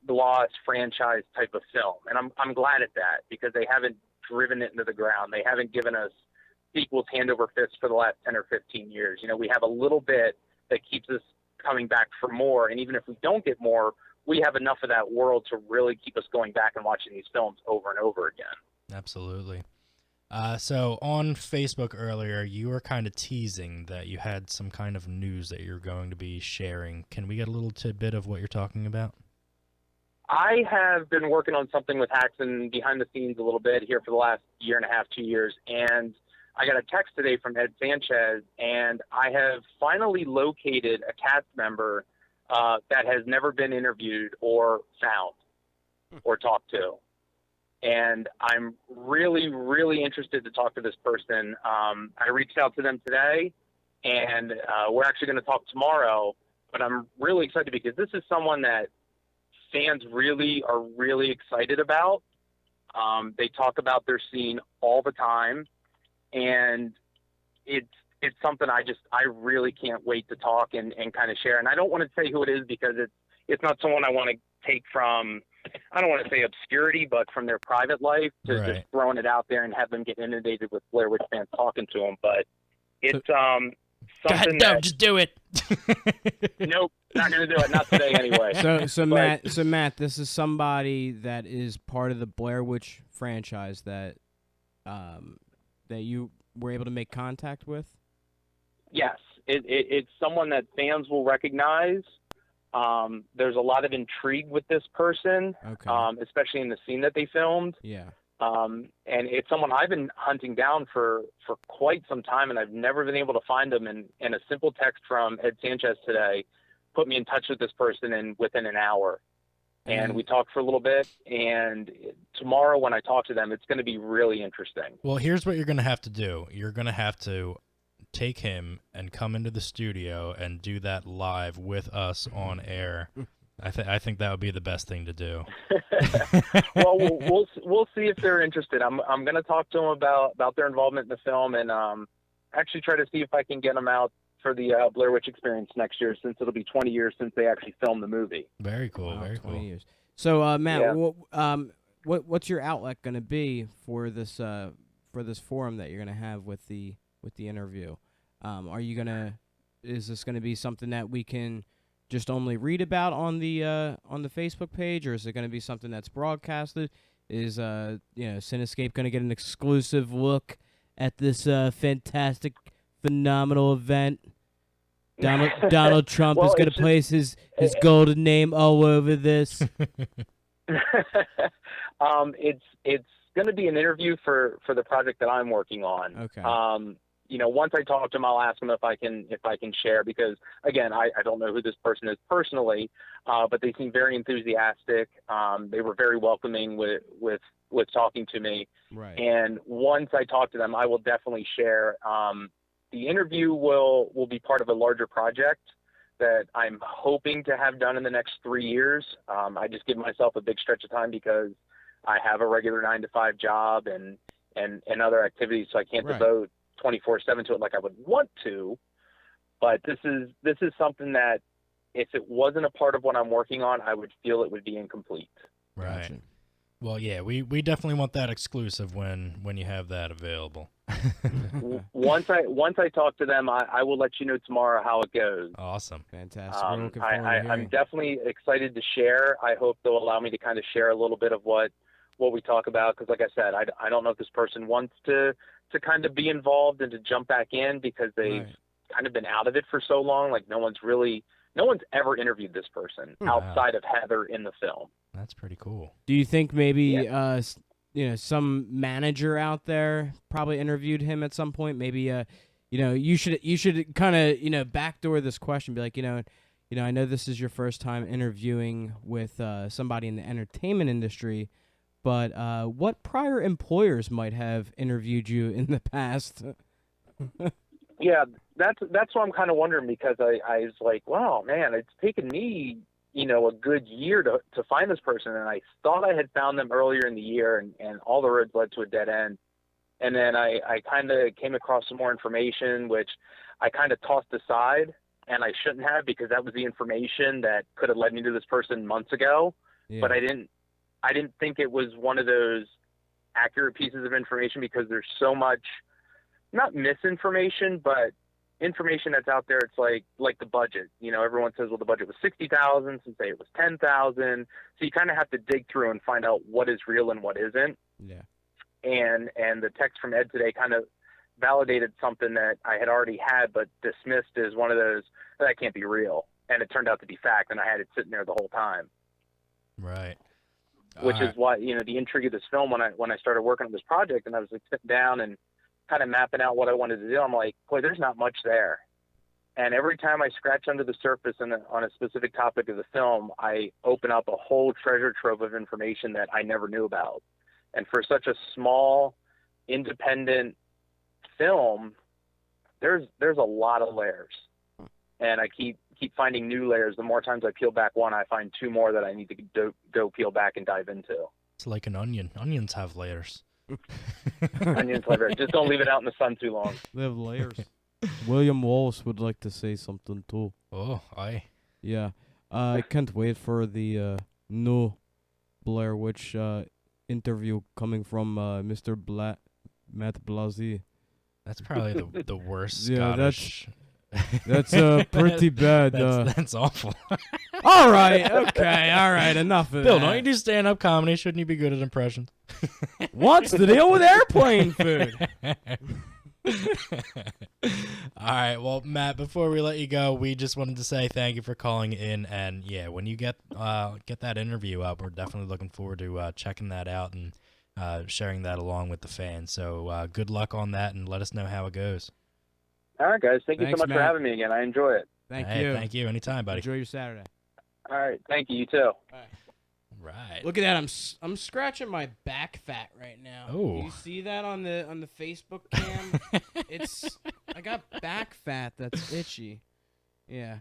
gloss franchise type of film. And I'm glad at that, because they haven't driven it into the ground. They haven't given us sequels hand over fist for the last 10 or 15 years. You know, we have a little bit that keeps us coming back for more. And even if we don't get more, we have enough of that world to really keep us going back and watching these films over and over again. Absolutely. So on Facebook earlier, you were kind of teasing that you had some kind of news that you're going to be sharing. Can we get a little tidbit of what you're talking about? I have been working on something with Haxan behind the scenes a little bit here for the last year and a half, 2 years. And I got a text today from Ed Sanchez, and I have finally located a cast member that has never been interviewed or found or talked to. And I'm really, really interested to talk to this person. I reached out to them today, and we're actually going to talk tomorrow. But I'm really excited because this is someone that fans really are really excited about. They talk about their scene all the time, and it's something I really can't wait to talk and kind of share. And I don't want to say who it is, because it's not someone I want to take from, I don't want to say obscurity, but from their private life to just throwing it out there and have them get inundated with Blair Witch fans talking to them. But it's something no, just do it. Nope, not going to do it. Not today anyway. So Matt, this is somebody that is part of the Blair Witch franchise that you were able to make contact with? Yes, it's someone that fans will recognize. There's a lot of intrigue with this person, especially in the scene that they filmed. Yeah. And it's someone I've been hunting down for quite some time, and I've never been able to find them. And a simple text from Ed Sanchez today put me in touch with this person within an hour. And we talked for a little bit, and tomorrow when I talk to them, it's going to be really interesting. Well, here's what you're going to have to do. You're going to have to take him and come into the studio and do that live with us on air. I think that would be the best thing to do. Well, we'll see if they're interested. I'm going to talk to them about their involvement in the film, and actually try to see if I can get them out for the Blair Witch Experience next year, since it'll be 20 years since they actually filmed the movie. Very cool. Wow, very 20 cool. years. So, Matt, Yeah. what's your outlet going to be for this forum that you're going to have with the interview? Is this going to be something that we can just only read about on the Facebook page, or is it going to be something that's broadcasted? Is Cinescape going to get an exclusive look at this fantastic, phenomenal event? Donald Trump is going to place his golden name all over this. It's going to be an interview for the project that I'm working on. Okay. Once I talk to them, I'll ask them if I can share, because again, I don't know who this person is personally, but they seem very enthusiastic. They were very welcoming with talking to me. Right. And once I talk to them, I will definitely share. The interview will be part of a larger project that I'm hoping to have done in the next 3 years. I just give myself a big stretch of time because I have a regular 9-to-5 job and other activities, so I can't devote 24/7 to it like I would want to. But this is something that if it wasn't a part of what I'm working on, I would feel it would be incomplete. Right. Gotcha. Well, yeah, we definitely want that exclusive when you have that available. Once I talk to them, I will let you know tomorrow how it goes. Awesome. Fantastic. We're looking forward to hearing. I'm definitely excited to share. I hope they'll allow me to kind of share a little bit of what we talk about, because like I said, I don't know if this person wants to kind of be involved and to jump back in, because they've kind of been out of it for so long. Like no one's ever interviewed this person outside of Heather in the film. That's pretty cool. Do you think maybe some manager out there probably interviewed him at some point? Maybe you should kind of backdoor this question, be like, I know this is your first time interviewing with somebody in the entertainment industry, but what prior employers might have interviewed you in the past? Yeah, that's what I'm kind of wondering, because I was like, wow, man, it's taken me a good year to find this person, and I thought I had found them earlier in the year, and all the roads led to a dead end. And then I kind of came across some more information, which I kind of tossed aside, and I shouldn't have, because that was the information that could have led me to this person months ago. Yeah. But I didn't think it was one of those accurate pieces of information, because there's so much, not misinformation, but information that's out there. It's like the budget. Everyone says, well, the budget was $60,000. Some say it was $10,000. So you kind of have to dig through and find out what is real and what isn't. Yeah. And the text from Ed today kind of validated something that I had already had, but dismissed as one of those that can't be real. And it turned out to be fact, and I had it sitting there the whole time. Right. Which is why, the intrigue of this film, when I started working on this project, and I was like sitting down and kind of mapping out what I wanted to do, I'm like, boy, there's not much there. And every time I scratch under the surface on a specific topic of the film, I open up a whole treasure trove of information that I never knew about. And for such a small, independent film, there's a lot of layers. And I keep finding new layers. The more times I peel back one, I find two more that I need to go peel back and dive into. It's like an onion. Onions have layers. Onions have layers. Just don't leave it out in the sun too long. They have layers. William Wallace would like to say something too. Oh, aye. Yeah. I can't wait for the new Blair Witch interview coming from Mr. Matt Blazi. That's probably the worst Yeah, Scottish. That's pretty bad. That's awful. All right, okay, all right, enough of Bill, that. don't you do stand-up comedy? Shouldn't you be good at impressions? What's the deal with airplane food? All right, well, Matt, before we let you go, we just wanted to say thank you for calling in, and yeah, when you get that interview up, we're definitely looking forward to checking that out and sharing that along with the fans. So good luck on that, and let us know how it goes. All right, guys. Thank you so much Matt. for having me again. I enjoy it. Thank Hey, you. Thank you. Anytime, buddy. Enjoy your Saturday. All right. Thank you. You too. Right. Look at that. I'm scratching my back fat right now. Oh. Do you see that on the Facebook cam? It's I got back fat that's itchy. Yeah.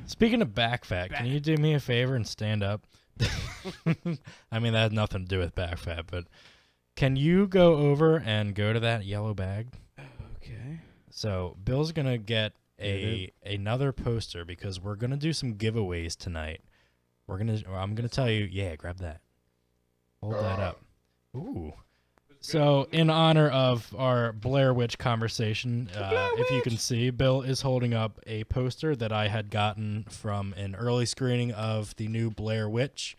Speaking of back fat, can you do me a favor and stand up? I mean, that has nothing to do with back fat, but can you go over and go to that yellow bag? Okay. So Bill's gonna get another poster because we're gonna do some giveaways tonight. I'm gonna tell you, yeah, grab that. Hold that up. Ooh. So in honor of our Blair Witch conversation, if you can see, Bill is holding up a poster that I had gotten from an early screening of the new Blair Witch.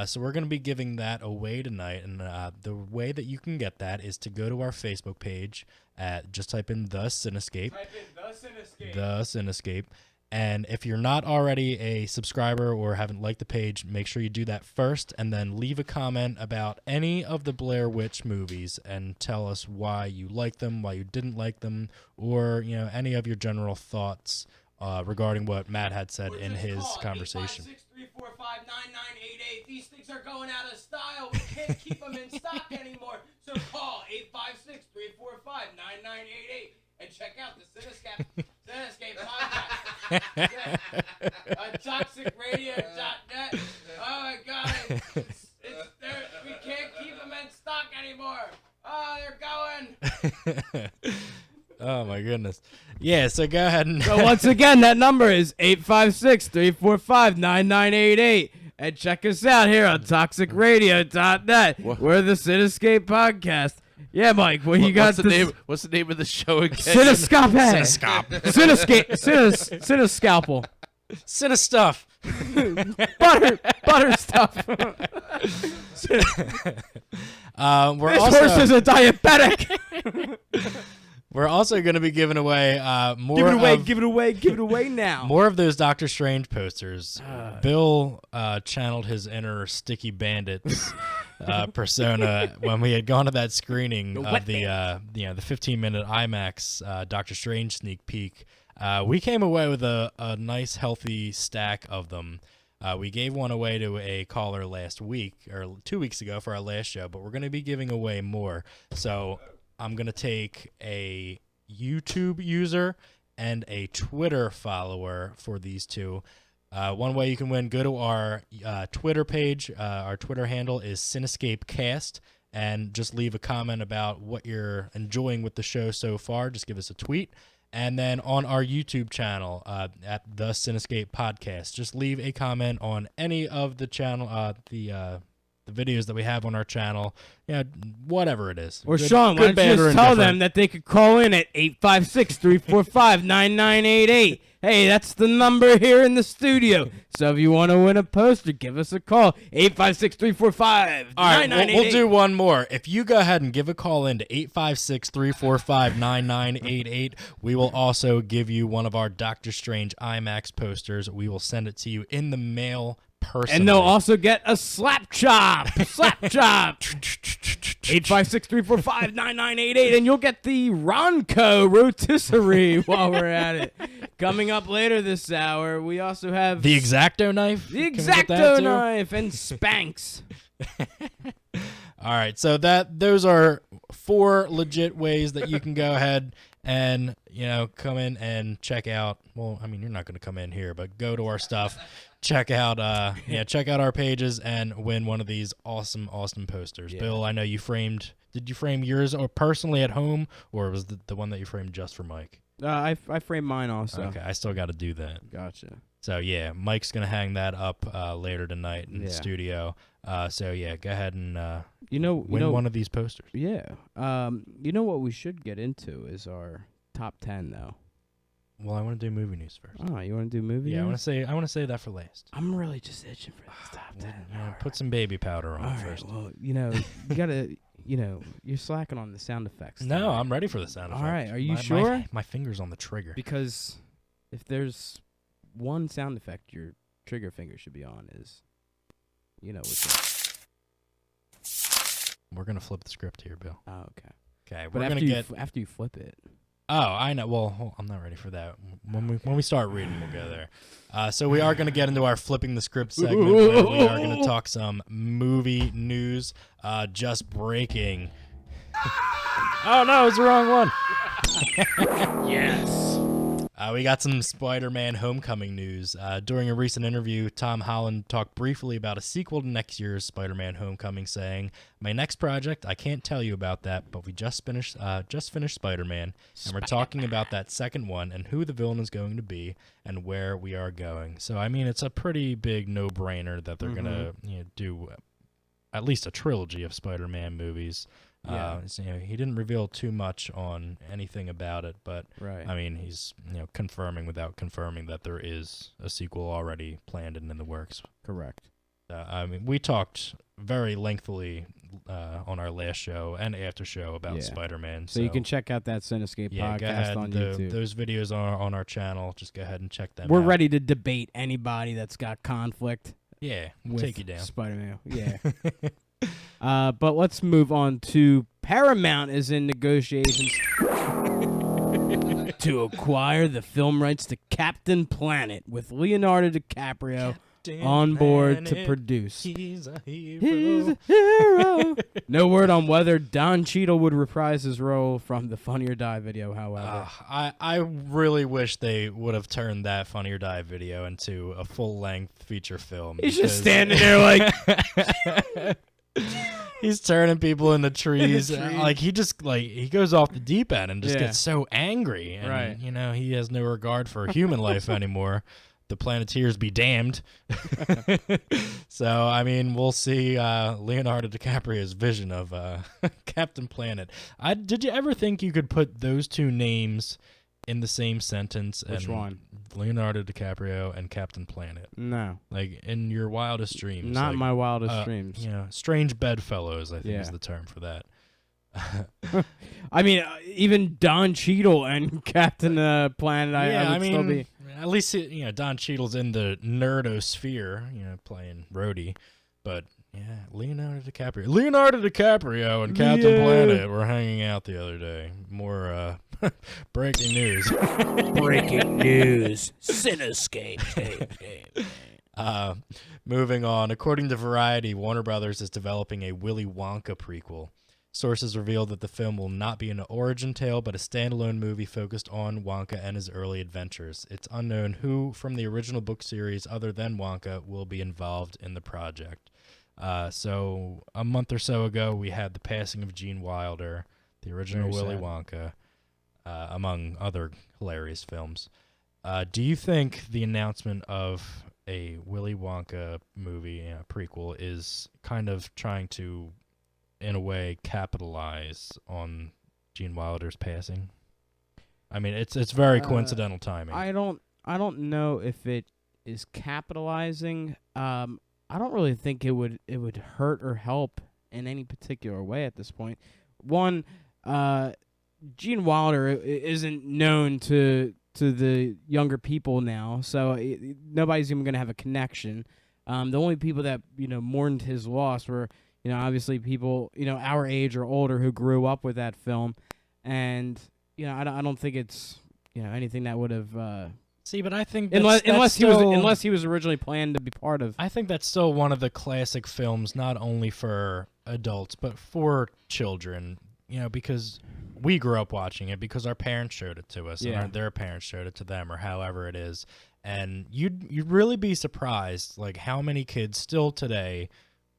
So we're going to be giving that away tonight, and the way that you can get that is to go to our Facebook page just type in The Cinescape. The Cinescape. And if you're not already a subscriber or haven't liked the page, make sure you do that first, and then leave a comment about any of the Blair Witch movies and tell us why you like them, why you didn't like them, or any of your general thoughts regarding what Matt had said in his conversation. 856-345-9988. These things are going out of style. We can't keep them in stock anymore. So call 856-345-9988 and check out the Cinescape podcast. ToxicRadio.net. Oh my God, it's there. We can't keep them in stock anymore. Oh, they're going. Oh my goodness. Yeah, so go ahead and So once again, that number is 856-345-9988. And check us out here on ToxicRadio.net. We're the Cinescape podcast. Yeah, Mike, what you got? What's the name of the show again? Cinescape. Cinescalpel. Cinestuff. Butter stuff. This horse is a diabetic. We're also going to be giving away more. Give it away now. More of those Doctor Strange posters. Bill channeled his inner Sticky Bandits persona when we had gone to that screening of the 15-minute IMAX Doctor Strange sneak peek. We came away with a nice healthy stack of them. We gave one away to a caller last week or 2 weeks ago for our last show, but we're going to be giving away more. So I'm going to take a YouTube user and a Twitter follower for these two. One way you can win, go to our Twitter page. Our Twitter handle is CinescapeCast, and just leave a comment about what you're enjoying with the show so far. Just give us a tweet. And then on our YouTube channel at the Cinescape Podcast, just leave a comment on any of the channel, the videos that we have on our channel, whatever it is. Or Sean, why don't you just tell them that they could call in at 856-345-9988. Hey, that's the number here in the studio. So if you want to win a poster, give us a call. 856-345-9988. All right, we'll do one more. If you go ahead and give a call in to 856-345-9988, we will also give you one of our Doctor Strange IMAX posters. We will send it to you in the mail personally. And they'll also get a slap chop. 856-345-9988, and you'll get the Ronco rotisserie while we're at it. Coming up later this hour, we also have the X-Acto knife. The X-Acto knife and Spanx. All right, so those are 4 legit ways that you can go ahead and come in and check out. Well, I mean, you're not going to come in here, but go to our stuff. Check out our pages and win one of these awesome posters. Yeah. Bill, I know you framed. Did you frame yours or personally at home, or was the one that you framed just for Mike? I framed mine also. Okay, I still got to do that. Gotcha. So yeah, Mike's gonna hang that up later tonight in the studio. So yeah, go ahead and win one of these posters. Yeah. You know what we should get into is our top 10 though. Well, I want to do movie news first. Oh, you want to do movie news? Yeah, I want to say that for last. I'm really just itching for this top 10. Put some baby powder on first. Well, you gotta, you're slacking on the sound effects. No, I'm ready for the sound effects. All right, are you sure? My finger's on the trigger. Because if there's one sound effect your trigger finger should be on is, which we're gonna flip the script here, Bill. Oh, okay. Okay, but after you flip it. Oh, I know. Well, I'm not ready for that. When we start reading, we'll go there. So we are going to get into our flipping the script segment. Where we are going to talk some movie news. Just breaking. Oh no, it's the wrong one. Yes. We got some Spider-Man Homecoming news. During a recent interview, Tom Holland talked briefly about a sequel to next year's Spider-Man Homecoming, saying, "My next project, I can't tell you about that, but we just finished Spider-Man, and we're talking about that second one and who the villain is going to be and where we are going." So, I mean, it's a pretty big no-brainer that they're gonna do at least a trilogy of Spider-Man movies. Yeah. He didn't reveal too much on anything about it, but Right. I mean, he's confirming without confirming that there is a sequel already planned and in the works. Correct. I mean, we talked very lengthily on our last show and after show about Spider-Man. So you can check out that Cinescape podcast on YouTube. Those videos are on our channel. Just go ahead and check them out. We're ready to debate anybody that's got conflict. Yeah, we'll take you down. Spider-Man. Yeah. But let's move on to Paramount is in negotiations to acquire the film rights to Captain Planet with Leonardo DiCaprio on board to produce. He's a hero. He's a hero. No word on whether Don Cheadle would reprise his role from the Funny or Die video, however. I really wish they would have turned that Funny or Die video into a full-length feature film. He's just standing there like... He's turning people into trees. Like he goes off the deep end and just gets so angry. And, right. He has no regard for human life anymore. The Planeteers be damned. So, I mean, we'll see Leonardo DiCaprio's vision of Captain Planet. Did you ever think you could put those two names in the same sentence? Which one? Leonardo DiCaprio and Captain Planet. No. Like, in your wildest dreams. Not like, my wildest dreams. Strange bedfellows, I think is the term for that. I mean, even Don Cheadle and Captain Planet, I would still be... At least, Don Cheadle's in the nerdosphere, playing Rhodey. But, Leonardo DiCaprio and Captain Planet were hanging out the other day. More, breaking news. Breaking news. Cinescape. Moving on. According to Variety, Warner Brothers is developing a Willy Wonka prequel. Sources revealed that the film will not be an origin tale, but a standalone movie focused on Wonka and his early adventures. It's unknown who from the original book series, other than Wonka, will be involved in the project. So a month or so ago, we had the passing of Gene Wilder, the original Willy Wonka, among other hilarious films. Do you think the announcement of a Willy Wonka movie prequel is kind of trying to, in a way, capitalize on Gene Wilder's passing? I mean, it's very coincidental timing. I don't know if it is capitalizing. I don't really think it would hurt or help in any particular way at this point. One, Gene Wilder isn't known to the younger people now, so nobody's even going to have a connection. The only people that mourned his loss were obviously people our age or older who grew up with that film, and I don't think it's anything that would have. See, but I think unless he was originally planned to be part of. I think that's still one of the classic films, not only for adults but for children. Because we grew up watching it because our parents showed it to us, and their parents showed it to them, or however it is. And you'd really be surprised, like how many kids still today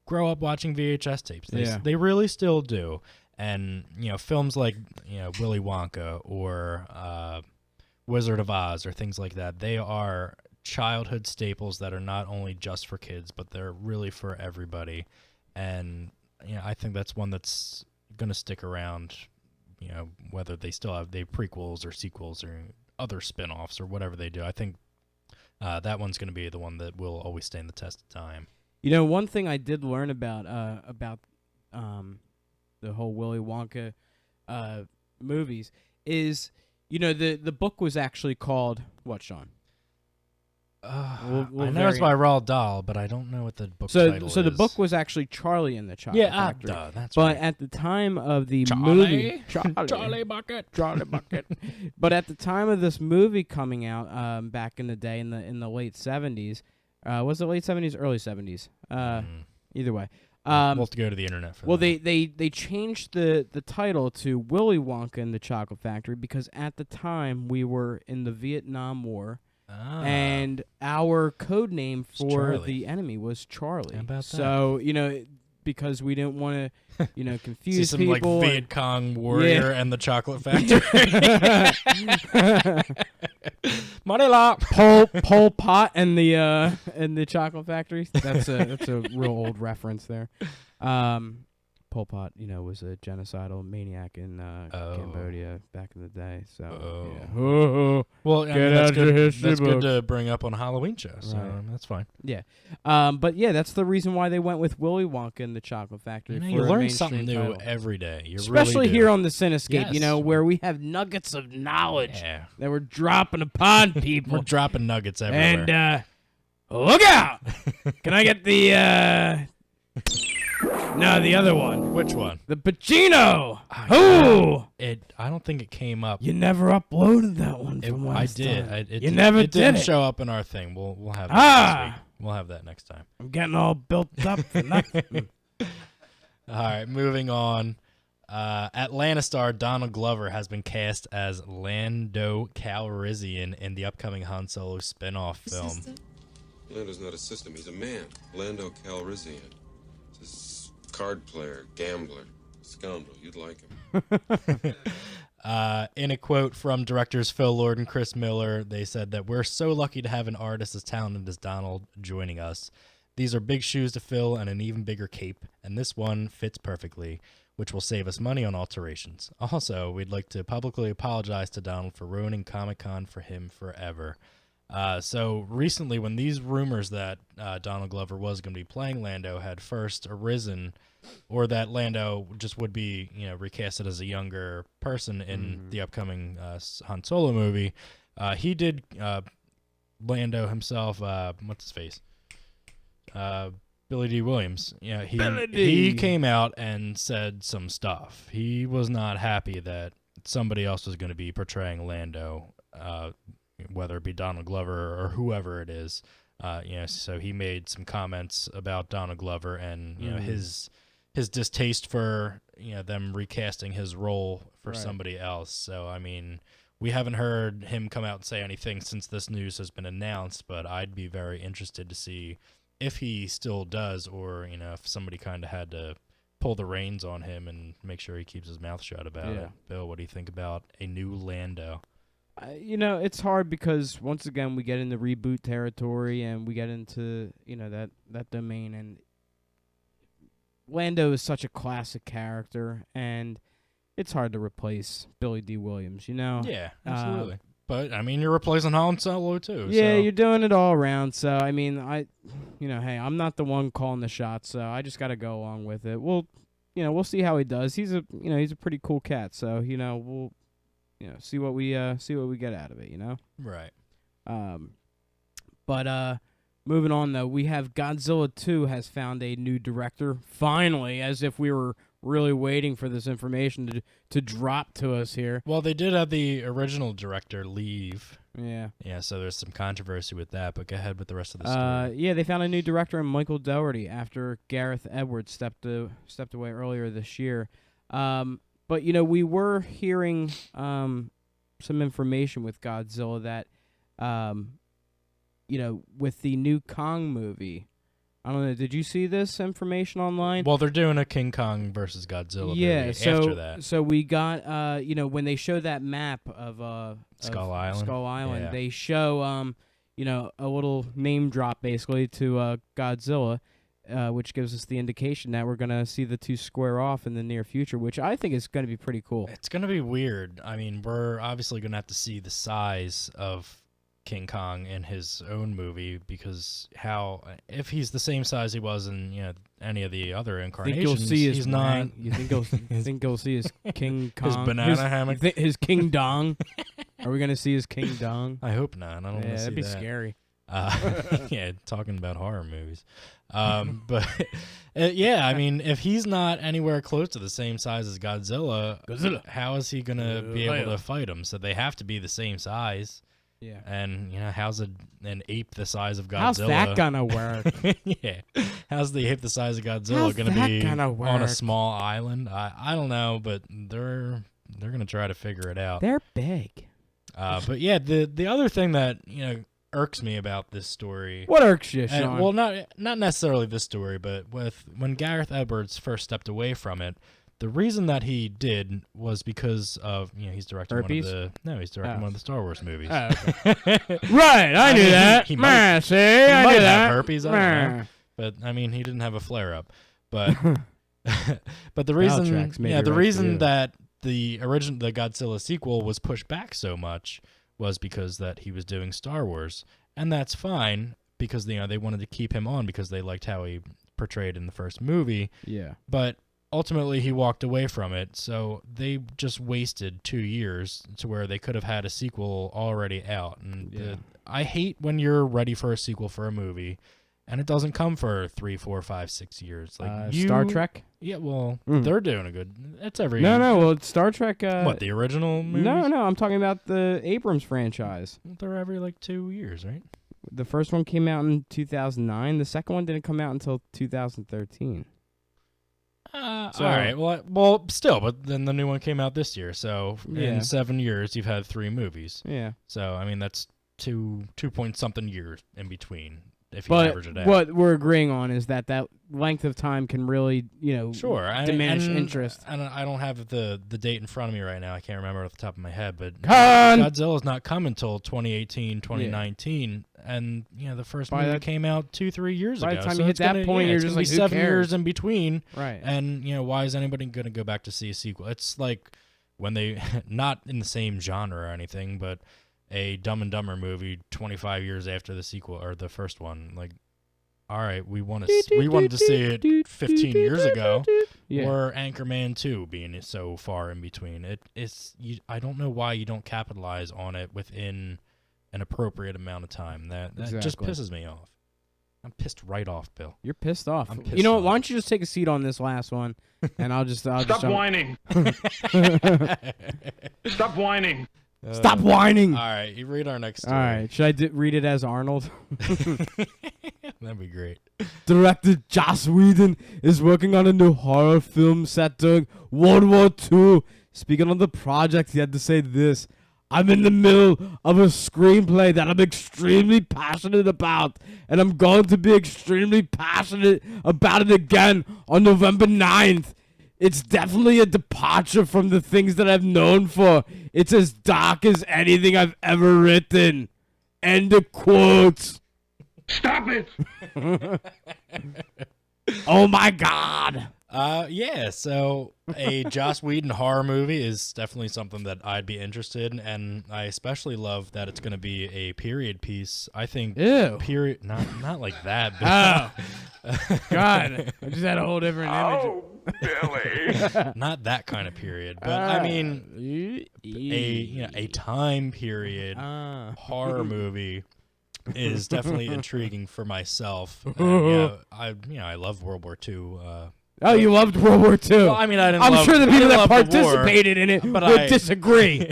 grow up watching VHS tapes. They really still do. And films like Willy Wonka or Wizard of Oz or things like that, they are childhood staples that are not only just for kids, but they're really for everybody. And I think that's one that's going to stick around, whether they still have prequels or sequels or other spin-offs or whatever they do. I think that one's going to be the one that will always stand the test of time. One thing I did learn about the whole Willy Wonka movies is, the book was actually called what, Sean? I know it's by Roald Dahl, but I don't know what the book title is. So the book was actually Charlie and the Chocolate Factory. That's but right. at the time of the movie, Charlie Bucket. But at the time of this movie coming out, back in the day, in the late 70s, was it late 70s, early 70s? Either way, We'll have to go to the internet for well, that. they changed the title to Willy Wonka and the Chocolate Factory because at the time we were in the Vietnam War, and our code name for the enemy was Charlie. How about that? So because we didn't want to, confuse See some people. like Viet Cong warrior and the Chocolate Factory. Manila. Pol Pot and the Chocolate Factory. That's a real old reference there. Pol Pot, was a genocidal maniac in Cambodia back in the day. So yeah. Well, Get out your history that's book. good to bring up on Halloween show. So that's fine. Yeah, but yeah, that's the reason why they went with Willy Wonka and the Chocolate Factory. You for a learn mainstream something new title. every day. You Especially really do. here on the Cinescape, Yes. where we have nuggets of knowledge that we're dropping upon people. We're dropping nuggets everywhere. And look out! Can I get the no, the other one. Which one? The Pacino. I don't think it came up. You never uploaded that one from I last did. time. It You never it didn't did it. show up in our thing. We'll have that next week. We'll have that next time. I'm getting all built up for nothing. All right, moving on. Atlanta star Donald Glover has been cast as Lando Calrissian in the upcoming Han Solo spin-off film. Lando's not a system. He's a man. Lando Calrissian. He's a card player, gambler, scoundrel. You'd like him. In a quote from directors Phil Lord and Chris Miller, they said that we're so lucky to have an artist as talented as Donald joining us. These are big shoes to fill and an even bigger cape, and this one fits perfectly, which will save us money on alterations. Also, we'd like to publicly apologize to Donald for ruining Comic-Con for him forever. So recently, when these rumors that Donald Glover was going to be playing Lando had first arisen, or that Lando just would be, recasted as a younger person in the upcoming Han Solo movie, he did Lando himself. What's his face? Billy D. Williams. Yeah, he came out and said some stuff. He was not happy that somebody else was going to be portraying Lando, whether it be Donald Glover or whoever it is. So he made some comments about Donald Glover and his distaste for them recasting his role for somebody else. So I mean, we haven't heard him come out and say anything since this news has been announced, but I'd be very interested to see if he still does, or if somebody kind of had to pull the reins on him and make sure he keeps his mouth shut about it. Bill, what do you think about a new Lando? It's hard because once again we get into reboot territory and we get into that domain, and Lando is such a classic character, and it's hard to replace Billy D. Williams. Yeah, absolutely. But I mean, you're replacing Han Solo too. Yeah, so. you're doing it all around. So I mean, hey, I'm not the one calling the shots, so I just got to go along with it. We'll see how he does. He's a pretty cool cat. So we'll see what we get out of it. Right. But moving on though, we have Godzilla 2 has found a new director finally, as if we were really waiting for this information to drop to us here. Well, they did have the original director leave. Yeah. Yeah, so there's some controversy with that, but go ahead with the rest of the story. Yeah, they found a new director in Michael Dougherty after Gareth Edwards stepped away earlier this year. But we were hearing some information with Godzilla that with the new Kong movie, I don't know. Did you see this information online? Well, they're doing a King Kong versus Godzilla movie after that. So we got, when they show that map of Skull Island, they show, a little name drop basically to Godzilla, which gives us the indication that we're gonna see the two square off in the near future, which I think is gonna be pretty cool. It's gonna be weird. I mean, we're obviously gonna have to see the size of King Kong in his own movie, because if he's the same size he was in any of the other incarnations, he's not. You think you'll see his King Kong, his banana hammock, his King Dong? Are we gonna see his King Dong? I hope not. I don't want to see that'd be that. scary. Yeah, talking about horror movies. But I mean, if he's not anywhere close to the same size as Godzilla, how is he gonna be able to fight him? So they have to be the same size. Yeah. And how's an ape the size of Godzilla? How's that gonna work? Yeah. How's the ape the size of Godzilla gonna be on a small island? I don't know, but they're gonna try to figure it out. They're big. But yeah, the other thing that irks me about this story. What irks you, Sean? Well, not necessarily this story, but when Gareth Edwards first stepped away from it, the reason that he did was because of he's directing herpes? He's directing one of the Star Wars movies. Oh, okay. Right, I knew that. He might have have herpes. I don't know. But I mean, he didn't have a flare up. But but the reason that the Godzilla sequel was pushed back so much was because that he was doing Star Wars, and that's fine because they wanted to keep him on because they liked how he portrayed in the first movie. Yeah. But ultimately he walked away from it, so they just wasted 2 years to where they could have had a sequel already out. And I hate when you're ready for a sequel for a movie and it doesn't come for 3, 4, 5, 6 years. Like Star Trek? Yeah, well, they're doing a good. It's every No, well, Star Trek. What, the original movies? No, I'm talking about the Abrams franchise. They're every 2 years, right? The first one came out in 2009. The second one didn't come out until 2013. All right. Well, still, but then the new one came out this year. So in 7 years, you've had 3 movies. Yeah. So I mean, that's 2 point something years in between. If you average it out. What we're agreeing on is that length of time can really, diminish interest. And I don't have the date in front of me right now. I can't remember off the top of my head, but Godzilla's not coming until 2018, 2019, and the first movie came out 2-3 years ago. By the time so you hit that point, you're just like, who 7 cares? years in between, right? And why is anybody going to go back to see a sequel? It's like when they not in the same genre or anything, but a Dumb and Dumber movie 25 years after the sequel or the first one, like, all right, we wanted to see it 15 years ago, or Anchorman 2 being so far in between. I don't know why you don't capitalize on it within an appropriate amount of time. That just pisses me off. I'm pissed right off, Bill. You're pissed off. I'm pissed you know what? off. Why don't you just take a seat on this last one, and I'll just Stop whining. Stop whining. Stop whining. All right, you read our next story. All right, should I read it as Arnold? That'd be great. Director Joss Whedon is working on a new horror film set during World War II. Speaking on the project, he had to say this: I'm in the middle of a screenplay that I'm extremely passionate about, and I'm going to be extremely passionate about it again on November 9th. It's definitely a departure from the things that I've known for. It's as dark as anything I've ever written. End of quotes. Stop it! Oh my God. Yeah, so a Joss Whedon horror movie is definitely something that I'd be interested in, and I especially love that it's going to be a period piece. I think period, not like that. But oh, God, I just had a whole different image. Oh, Billy. Not that kind of period, but I mean a time period horror movie is definitely intriguing for myself. I love World War II. Oh, you loved World War II. Well, I mean, I'm sure the people that participated in it but would disagree.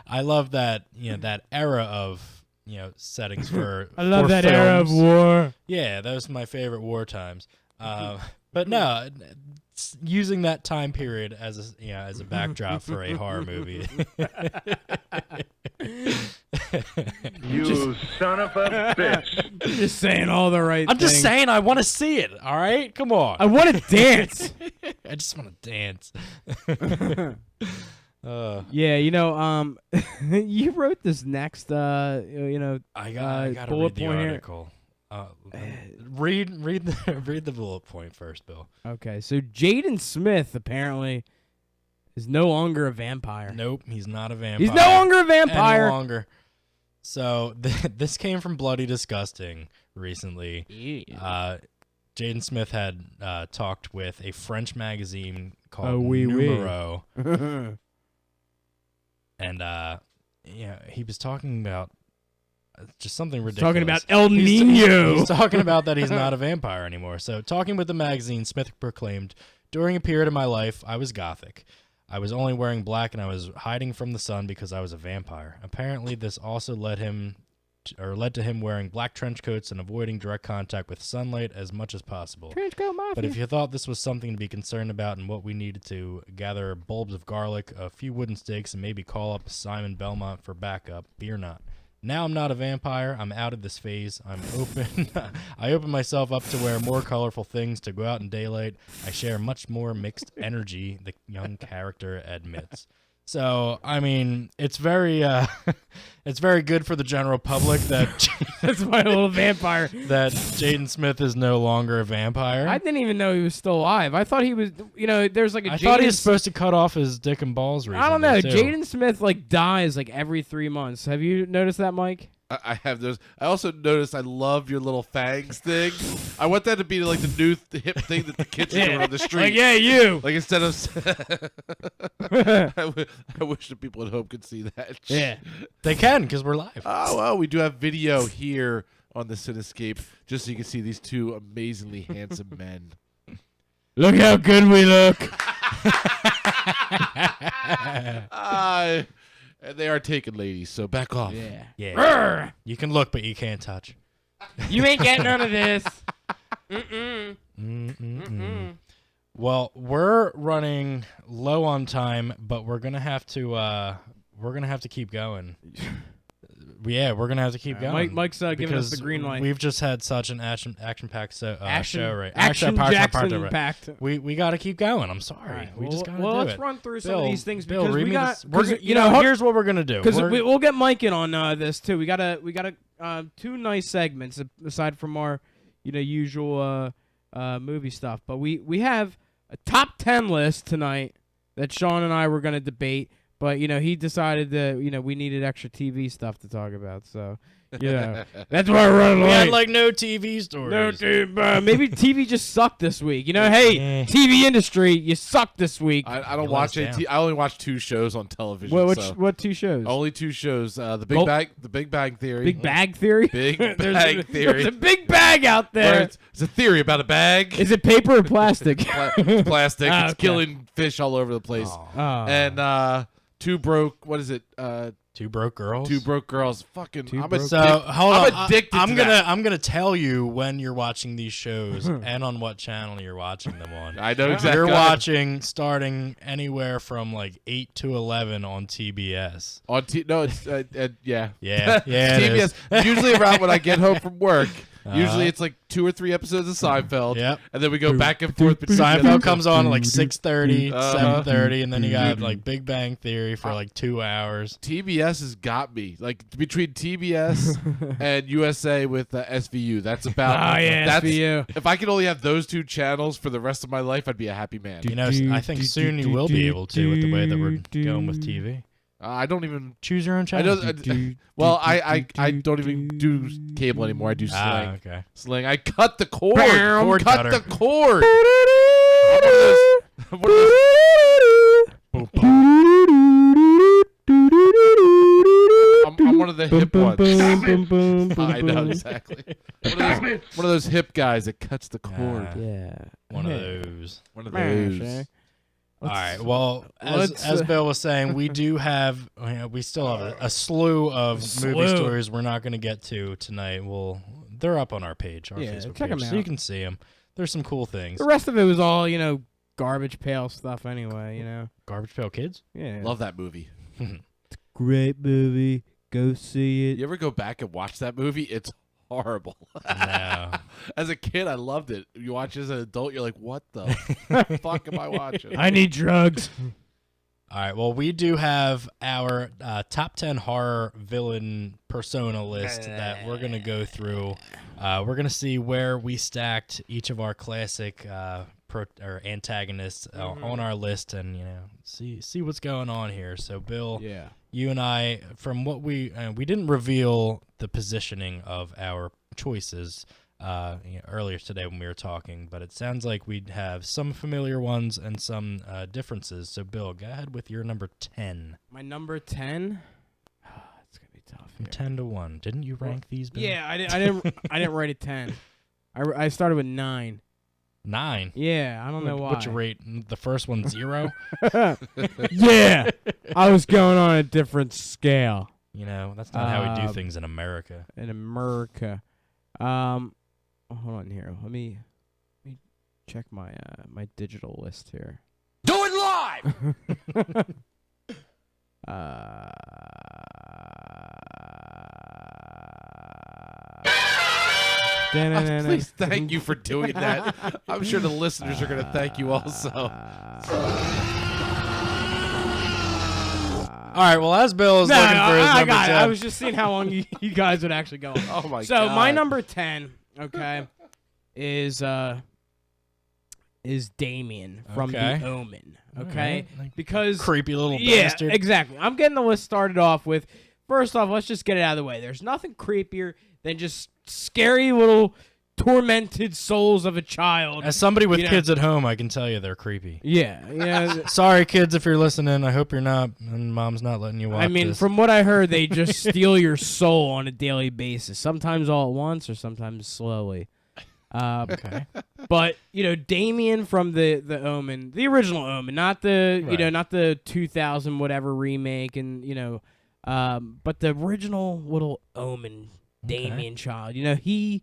I love that that era of settings for. I love that films. era of war. Yeah, those are my favorite war times. But no, using that time period as a backdrop for a horror movie. You son of a bitch. You're just saying all the right I'm things. just saying I want to see it, all right? Come on. I want to dance. I just want to dance. Yeah, you wrote this next, I gotta bullet read the point here. article. Read the bullet point first, Bill. Okay, so Jaden Smith apparently is no longer a vampire. Nope, he's not a vampire. He's no longer a vampire. Any longer. So this came from Bloody Disgusting recently. Yeah. Jaden Smith had talked with a French magazine called Numero. And he was talking about just something ridiculous. Talking about El Nino. He's talking about that he's not a vampire anymore. So talking with the magazine, Smith proclaimed, "During a period of my life, I was gothic. I was only wearing black and I was hiding from the sun because I was a vampire. Apparently, this also led to him wearing black trench coats and avoiding direct contact with sunlight as much as possible. Trench coat mafia. But if you thought this was something to be concerned about and what we needed to gather bulbs of garlic, a few wooden stakes, and maybe call up Simon Belmont for backup, fear not. Now I'm not a vampire. I'm out of this phase. I'm open. I open myself up to wear more colorful things, to go out in daylight. I share much more mixed energy, the young character admits. So, I mean, it's very good for the general public that That's my little vampire. that Jaden Smith is no longer a vampire. I didn't even know he was still alive. I thought he was, there's like a I thought he was Jaden supposed to cut off his dick and balls recently. I don't know. too. Jaden Smith dies every 3 months. Have you noticed that, Mike? I have those. I also noticed I love your little fangs thing. I want that to be like the new hip thing that the kids are doing on the street. You. Like instead of, I wish the people at home could see that. Yeah. They can because we're live. Oh well, we do have video here on the Cinescape, just so you can see these two amazingly handsome men. Look how good we look. And they are taken, ladies. So back off. Yeah. You can look, but you can't touch. You ain't getting none of this. Well, we're running low on time, but we're gonna have to keep going. Yeah, we're gonna have to keep going. Mike's giving us the green light. We've just had such an action-packed show, right? Action-packed. We got to keep going. I'm sorry. Right. We just got to do let's it. run through some Bill, of these things Bill, because read we me got. this. Here's what we're gonna do. Because we'll get Mike in on this too. We got two nice segments aside from our usual movie stuff. But we have a top 10 list tonight that Sean and I were gonna debate. But he decided that we needed extra TV stuff to talk about, so that's why we're running late. We had no TV stories. No TV. Maybe TV just sucked this week. Hey, TV industry, you sucked this week. I don't watch I only watch 2 shows on television. What 2 shows? Only 2 shows. The Big Bang Theory. Big Bag Theory. Big Bag Theory. There's a big bag out there. It's a theory about a bag. Is it paper or plastic? It's plastic. It's okay. killing fish all over the place. Oh. And 2 broke. What is it? 2 broke girls. 2 broke girls. Fucking. I'm addicted to that. I'm gonna tell you when you're watching these shows and on what channel you're watching them on. I know exactly. You're watching starting anywhere from 8 to 11 on TBS. No, it's yeah. Yeah. TBS. Usually around when I get home from work. Usually it's 2 or 3 episodes of Seinfeld. Yep. And then we go back and forth between Seinfeld comes on at 6:30, 7:30, and then you got Big Bang Theory for 2 hours. TBS has got me. Between TBS and USA with SVU. That's about SVU. If I could only have those 2 channels for the rest of my life, I'd be a happy man. I think soon you will be able to with the way that we're going with TV. I don't even choose your own channel. I don't even do cable anymore. I do Sling. Okay. Sling. I cut the cord. Cord cut cutter. the cord. I'm one of the hip ones. I know exactly. One of those hip guys that cuts the cord. One of those. All right. Well, as Bill was saying, we do have, we still have a slew of movie stories we're not going to get to tonight. They're up on our page, our Facebook check page, them so you out. can see them. There's some cool things. The rest of it was all garbage pail stuff anyway. Garbage Pail Kids. Yeah. Love that movie. Great movie. Go see it. You ever go back and watch that movie? It's horrible. No. As a kid, I loved it. You watch it as an adult, you're like, what the fuck am I watching? I need drugs. All right. Well, we do have our top 10 horror villain persona list that we're going to go through. We're going to see where we stacked each of our classic antagonists on our list and, see what's going on here. So, Bill, you and I, from what we didn't reveal the positioning of our choices earlier today when we were talking, but it sounds like we'd have some familiar ones and some differences. So, Bill, go ahead with your number 10. My number 10? It's going to be tough From here. 10 to 1. Didn't you rank these, Bill? Yeah, I didn't write it 10. I started with 9. 9. Yeah, I don't know why. What's your rate? The first one 0. Yeah, I was going on a different scale. You know, that's not how we do things in America. In America, hold on here. Let me check my my digital list here. Do it live! Please thank you for doing that. I'm sure the listeners are going to thank you also. All right, well, as Bill is looking for his number 10. I was just seeing how long you guys would actually go on. Oh, my God. So my number 10, okay, is Damien from The Omen, okay? Right. Because creepy little bastard. Yeah, exactly. I'm getting the list started off with, first off, let's just get it out of the way. There's nothing creepier than just scary little tormented souls of a child. As somebody with kids at home, I can tell you they're creepy. Yeah. Sorry, kids, if you're listening. I hope you're not, and Mom's not letting you watch I mean, this. from what I heard, they just steal your soul on a daily basis. Sometimes all at once, or sometimes slowly. Okay. But Damien from the Omen, the original Omen, not the not the 2000 whatever remake, and but the original little Omen Damien child. He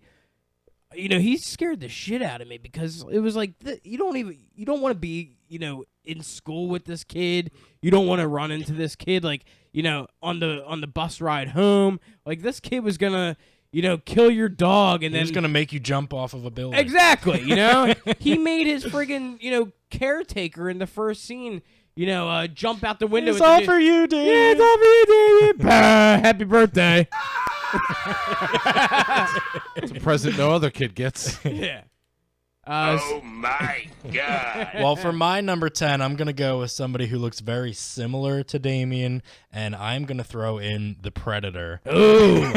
scared the shit out of me because it was like you don't want to be in school with this kid. You don't want to run into this kid on the bus ride home. Like this kid was gonna kill your dog and then he's gonna make you jump off of a building. Exactly. He made his friggin' caretaker in the first scene. Jump out the window. It's all for you, Damien. Yeah, it's all for you, Damien. Happy birthday. It's a present no other kid gets. Yeah. Oh my God. Well, for my number 10, I'm going to go with somebody who looks very similar to Damien, and I'm going to throw in the Predator. Ooh.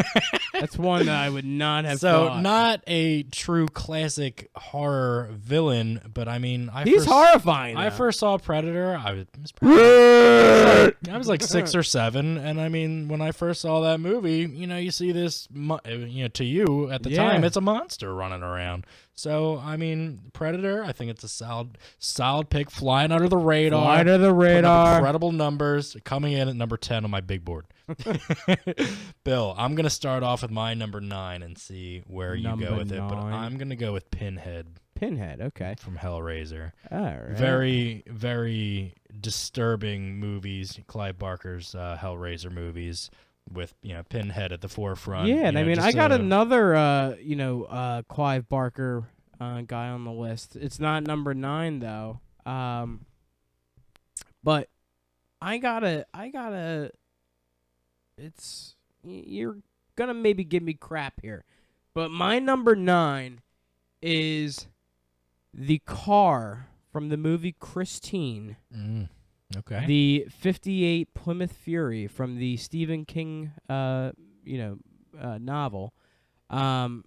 That's one that I would not have thought. So, not a true classic horror villain, but I mean... He's horrifying. I first saw Predator. I was like 6 or 7, and I mean, when I first saw that movie, you see this, to you at the time, it's a monster running around. So, I mean, Predator, I think it's a solid pick, flying under the radar. Fly under the radar. Incredible numbers, coming in at number 10 on my big board. Bill, I'm going to start off with my number 9 and see where you go with it, but I'm going to go with Pinhead. Pinhead, okay. From Hellraiser. All right. Very, very disturbing movies, Clive Barker's Hellraiser movies. With Pinhead at the forefront. Yeah, and I mean, I got another Clive Barker guy on the list. It's not number 9 though. But I gotta. It's you're gonna maybe give me crap here, but my number 9 is the car from the movie Christine. Okay. The 58 Plymouth Fury from the Stephen King, novel, and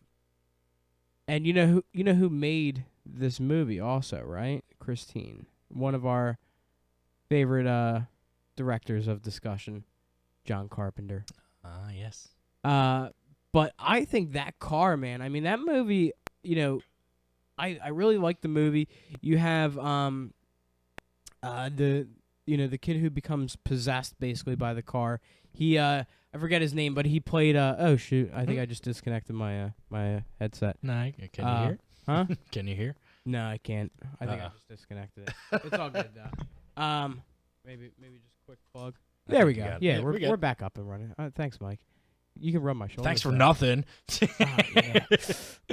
you know who made this movie also, right? Christine, one of our favorite directors of discussion, John Carpenter. Yes. But I think that car, man. I mean, that movie. I really like the movie. You have the kid who becomes possessed basically by the car. He I forget his name, but he played oh shoot, I think I just disconnected my my headset. No, can you hear? Huh? Can you hear? No, I can't. I think I just disconnected it. It's all good though. Maybe just quick plug. There we go. Yeah, we're back up and running. Thanks, Mike. You can rub my shoulder. Thanks for nothing. Yeah.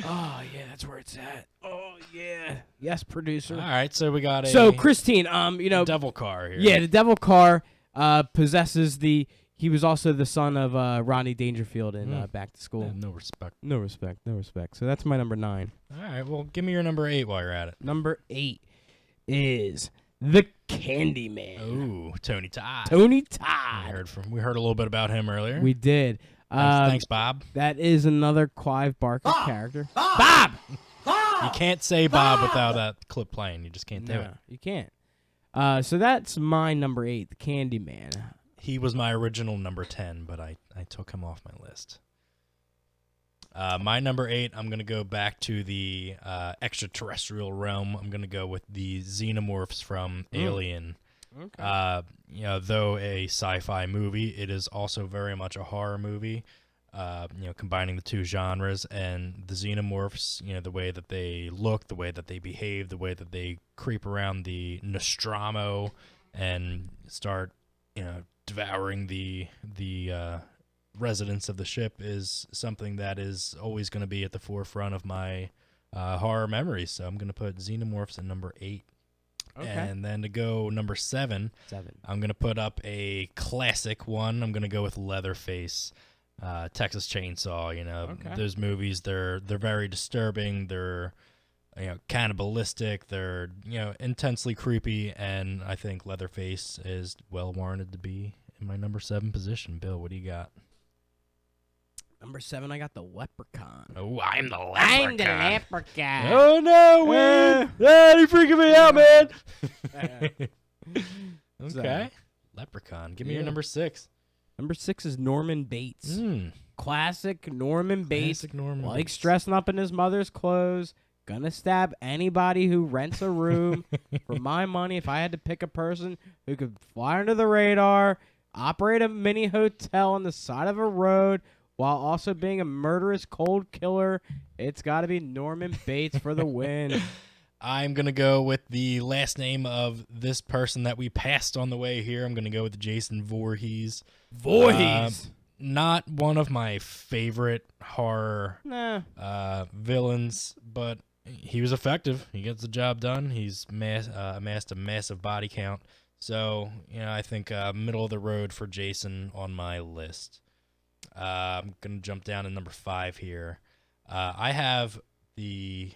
Oh yeah, that's where it's at. Oh yeah. Yes, producer. All right, so we got So Christine, devil car here. Yeah, the devil car possesses the. He was also the son of Rodney Dangerfield in Back to School. No respect. No respect. So that's my number 9. All right, well, give me your number 8 while you're at it. Number 8 is the Candyman. Ooh, Tony Todd. Tony Todd. We heard a little bit about him earlier. We did. Thanks, Bob. That is another Clive Barker character. Bob! You can't say Bob without that clip playing. You just can't do it. You can't. So that's my number 8, the Candyman. He was my original number 10, but I took him off my list. My number 8, I'm going to go back to the extraterrestrial realm. I'm going to go with the xenomorphs from Alien. Okay. Though a sci-fi movie, it is also very much a horror movie. Combining the two genres, and the xenomorphs, the way that they look, the way that they behave, the way that they creep around the Nostromo and start, devouring the residents of the ship is something that is always going to be at the forefront of my horror memories. So I'm going to put xenomorphs at number 8. Okay. And then to go number 7, I'm going to put up a classic one. I'm going to go with Leatherface. Texas Chainsaw, Okay. Those movies, they're very disturbing. They're, cannibalistic. They're, intensely creepy, and I think Leatherface is well warranted to be in my number 7 position. Bill, what do you got? Number 7, I got the Leprechaun. Oh, I'm the Leprechaun. I'm the Leprechaun. Oh no, Wayne! You're freaking me out, man. Okay, Leprechaun. Give me your number 6. Number 6 is Norman Bates. Classic Norman Bates. Likes dressing up in his mother's clothes. Gonna stab anybody who rents a room. For my money, if I had to pick a person who could fly under the radar, operate a mini hotel on the side of a road, while also being a murderous cold killer, it's got to be Norman Bates for the win. I'm going to go with the last name of this person that we passed on the way here. I'm going to go with Jason Voorhees. Not one of my favorite horror villains, but he was effective. He gets the job done. He's amassed a massive body count. So, I think middle of the road for Jason on my list. I'm going to jump down to number 5 here. I have the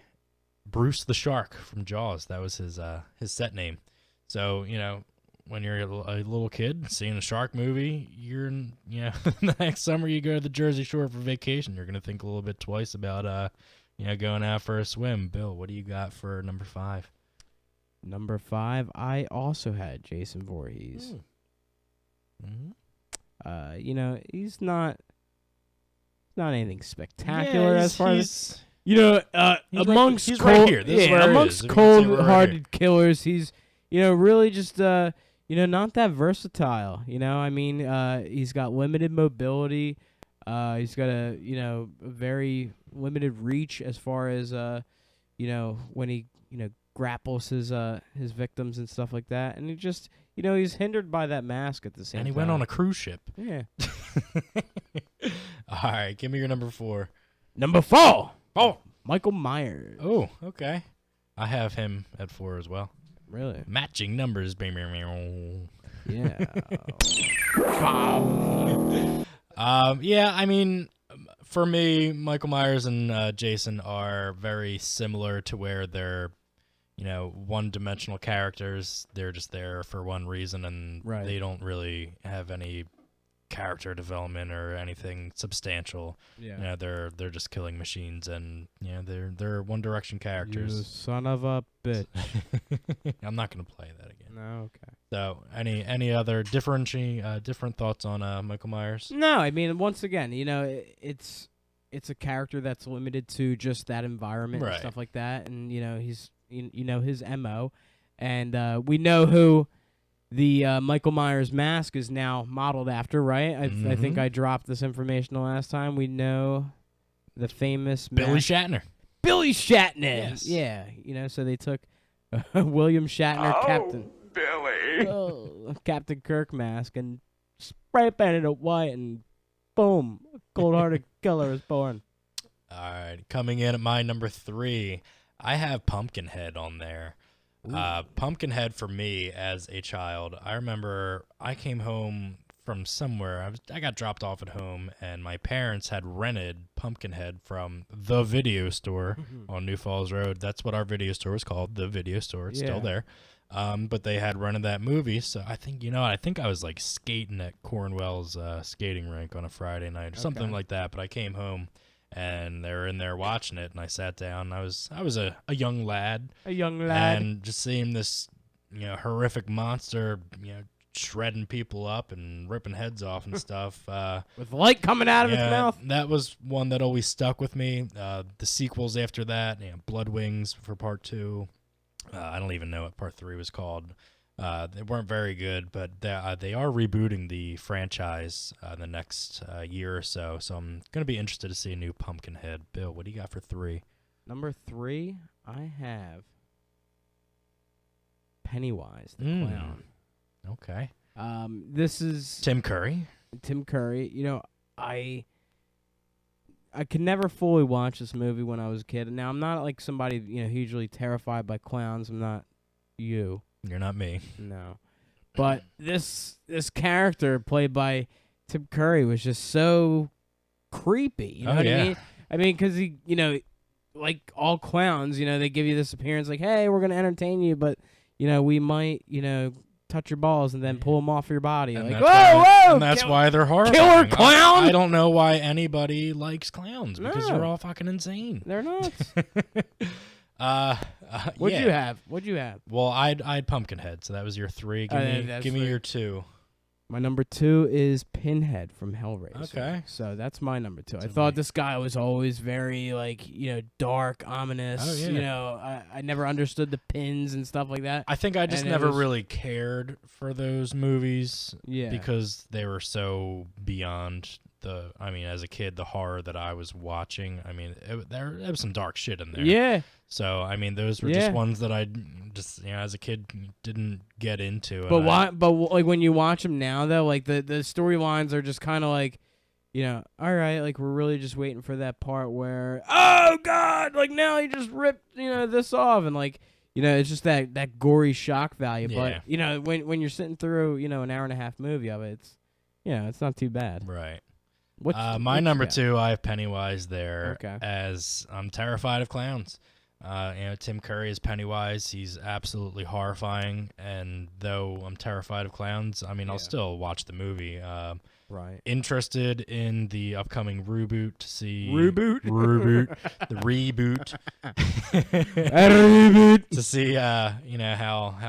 Bruce the Shark from Jaws. That was his set name. So, when you're a little kid seeing a shark movie, the next summer you go to the Jersey Shore for vacation, you're going to think a little bit twice about, going out for a swim. Bill, what do you got for number 5? Number 5, I also had Jason Voorhees. He's not anything spectacular as far as amongst he's right here. This is where amongst cold-hearted killers, he's really just not that versatile. He's got limited mobility. He's got a very limited reach as far as when he grapples his victims and stuff like that, and he just he's hindered by that mask at the same time. And he went on a cruise ship. Yeah. All right, give me your number 4. Number 4. Oh, Michael Myers. Oh, okay. I have him at 4 as well. Really? Matching numbers. Yeah. For me, Michael Myers and Jason are very similar to where they're, one-dimensional characters. They're just there for one reason, and they don't really have any character development or anything substantial. Yeah. They're just killing machines, and they're one direction characters. You son of a bitch. I'm not gonna play that again. No, okay. So any other different thoughts on Michael Myers? No, once again, it's a character that's limited to just that environment and stuff like that, and he's his MO, and we know who the Michael Myers mask is now modeled after, right? I think I dropped this information the last time. We know the famous Billy Shatner. Billy Shatner. Yes. Yeah. So they took William Shatner, Captain Kirk mask, and spray painted it white, and boom, a cold-hearted killer is born. All right, coming in at my number 3, I have Pumpkinhead on there. Pumpkinhead for me as a child, I remember I came home from somewhere. I got dropped off at home, and my parents had rented Pumpkinhead from the video store on New Falls Road. That's what our video store was called, the video store. It's still there. But they had rented that movie, so I think I was like skating at Cornwell's skating rink on a Friday night or something like that. But I came home, and they were in there watching it, and I sat down. I was a young lad. And just seeing this horrific monster shredding people up and ripping heads off and stuff. With light coming out of his mouth. That was one that always stuck with me. The sequels after that, Blood Wings for part 2. I don't even know what part 3 was called. They weren't very good, but they are rebooting the franchise the next year or so. So I'm going to be interested to see a new Pumpkinhead. Bill, what do you got for 3? Number 3, I have Pennywise the Clown. Okay. This is Tim Curry. Tim Curry. You know, I could never fully watch this movie when I was a kid. Now, I'm not like somebody, hugely terrified by clowns. I'm not you. You're not me. No. But this character played by Tim Curry was just so creepy. You know what I mean? I mean, because he, like all clowns, they give you this appearance like, hey, we're going to entertain you, but, we might, touch your balls and then pull them off your body. And like, whoa! And that's why they're horrifying. Killer clown! I don't know why anybody likes clowns because they're all fucking insane. They're nuts. What'd you have? What'd you have? Well, I had Pumpkinhead, so that was your 3. Give me your 2. My number 2 is Pinhead from Hellraiser. Okay. So that's my number 2. I thought this guy was always very, dark, ominous. Oh, yeah. I never understood the pins and stuff like that. I think I just never really cared for those movies. Yeah. Because they were so beyond as a kid, the horror that I was watching. I mean, there was some dark shit in there. Yeah. So, those were just ones that I just, as a kid didn't get into. But why? But like when you watch them now, though, like the storylines are just kind of like, all right, like we're really just waiting for that part where, oh God, like now he just ripped, this off, and like, it's just that gory shock value. Yeah. But when you're sitting through, an hour and a half movie of it, it's, it's not too bad. Right. what My number you got? 2, I have Pennywise there. Okay. As I'm terrified of clowns. Tim Curry is Pennywise. He's absolutely horrifying. And though I'm terrified of clowns, I'll still watch the movie. Right. Interested in the upcoming reboot to see Reboot? the reboot Reboot to see how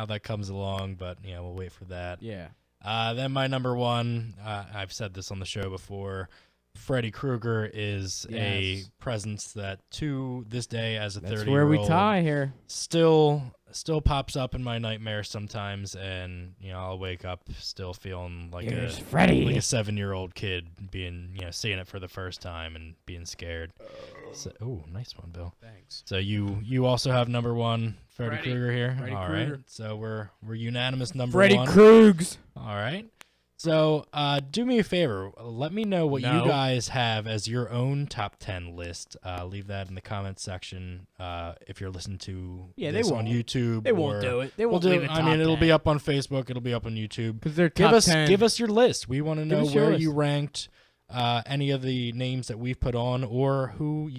that comes along. But we'll wait for that. Yeah. Then my number 1, I've said this on the show before, Freddy Krueger is a presence that to this day as a 30-year-old. That's where we tie here. Still pops up in my nightmares sometimes, and I'll wake up still feeling like Here's Freddy. like a 7-year-old kid being seeing it for the first time and being scared. So, nice one, Bill. Thanks. So you also have number 1 Freddy Krueger here. Freddy All Krueger. right. So we're unanimous number Freddy 1. Kruegs. All right. So, do me a favor. Let me know what you guys have as your own top 10 list. Leave that in the comments section. If you're listening to this on YouTube, They won't do it. They won't leave it. It'll be up on Facebook. It'll be up on YouTube. Because they're give top us 10. give us your list. We want to know us your where list. you ranked any of the names that we've put on, or who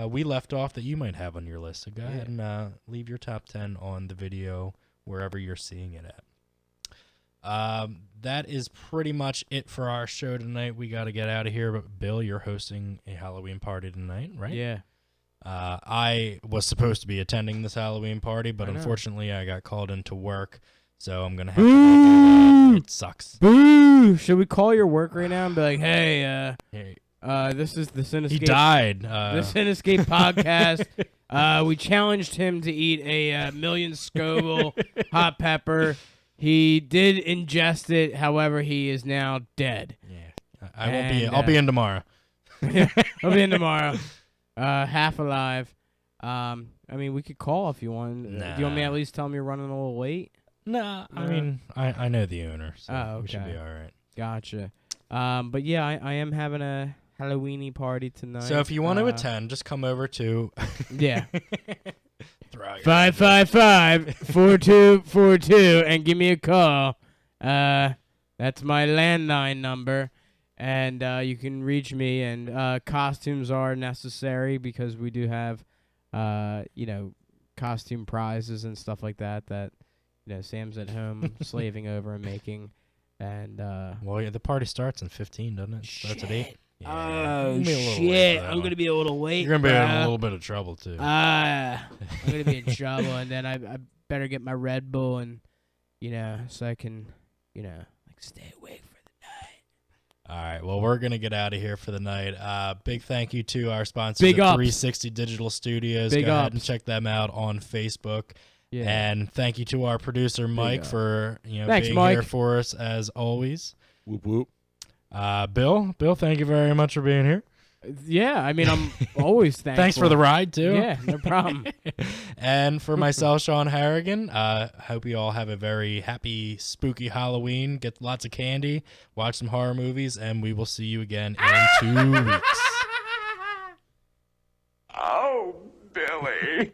we left off that you might have on your list. So go ahead and leave your top 10 on the video wherever you're seeing it at. That is pretty much it for our show tonight. We got to get out of here, but Bill, you're hosting a Halloween party tonight, right? Yeah. I was supposed to be attending this Halloween party, but unfortunately I got called into work, so I'm going to have to go do that. It sucks. Boo! Should we call your work right now and be like, hey, this is the Cinescape. He died. The Cinescape podcast. We challenged him to eat a million Scoville hot pepper. He did ingest it, however, he is now dead. Yeah, I won't be. I'll be in tomorrow. I'll be in tomorrow, half alive. We could call if you want. Nah. Do you want me to at least tell him you're running a little late? No, I know the owner, so okay. we should be all right. Gotcha. But yeah, I am having a Halloweeny party tonight. So if you want to attend, just come over to. Yeah. 555-4242 and give me a call. That's my landline number, and you can reach me. And costumes are necessary because we do have, costume prizes and stuff like that. That Sam's at home slaving over and making. And the party starts in 15, doesn't it? Starts at 8. Yeah. Oh shit! I'm gonna be a little late. You're gonna be in a little bit of trouble too. I'm gonna be in trouble, and then I better get my Red Bull, and so I can Stay awake for the night. All right. Well, we're going to get out of here for the night. Big thank you to our sponsor, Big ups. 360 Digital Studios. Big Go ahead and ups. check them out on Facebook. Yeah. And thank you to our producer, Mike, for Thanks, being Mike. here for us as always. Whoop, whoop. Bill, thank you very much for being here. Yeah, I mean, I'm always thankful. Thanks for the ride, too. Yeah, no problem. And for myself, Sean Harrigan, hope you all have a very happy, spooky Halloween. Get lots of candy, watch some horror movies, and we will see you again in 2 weeks. Oh, Billy.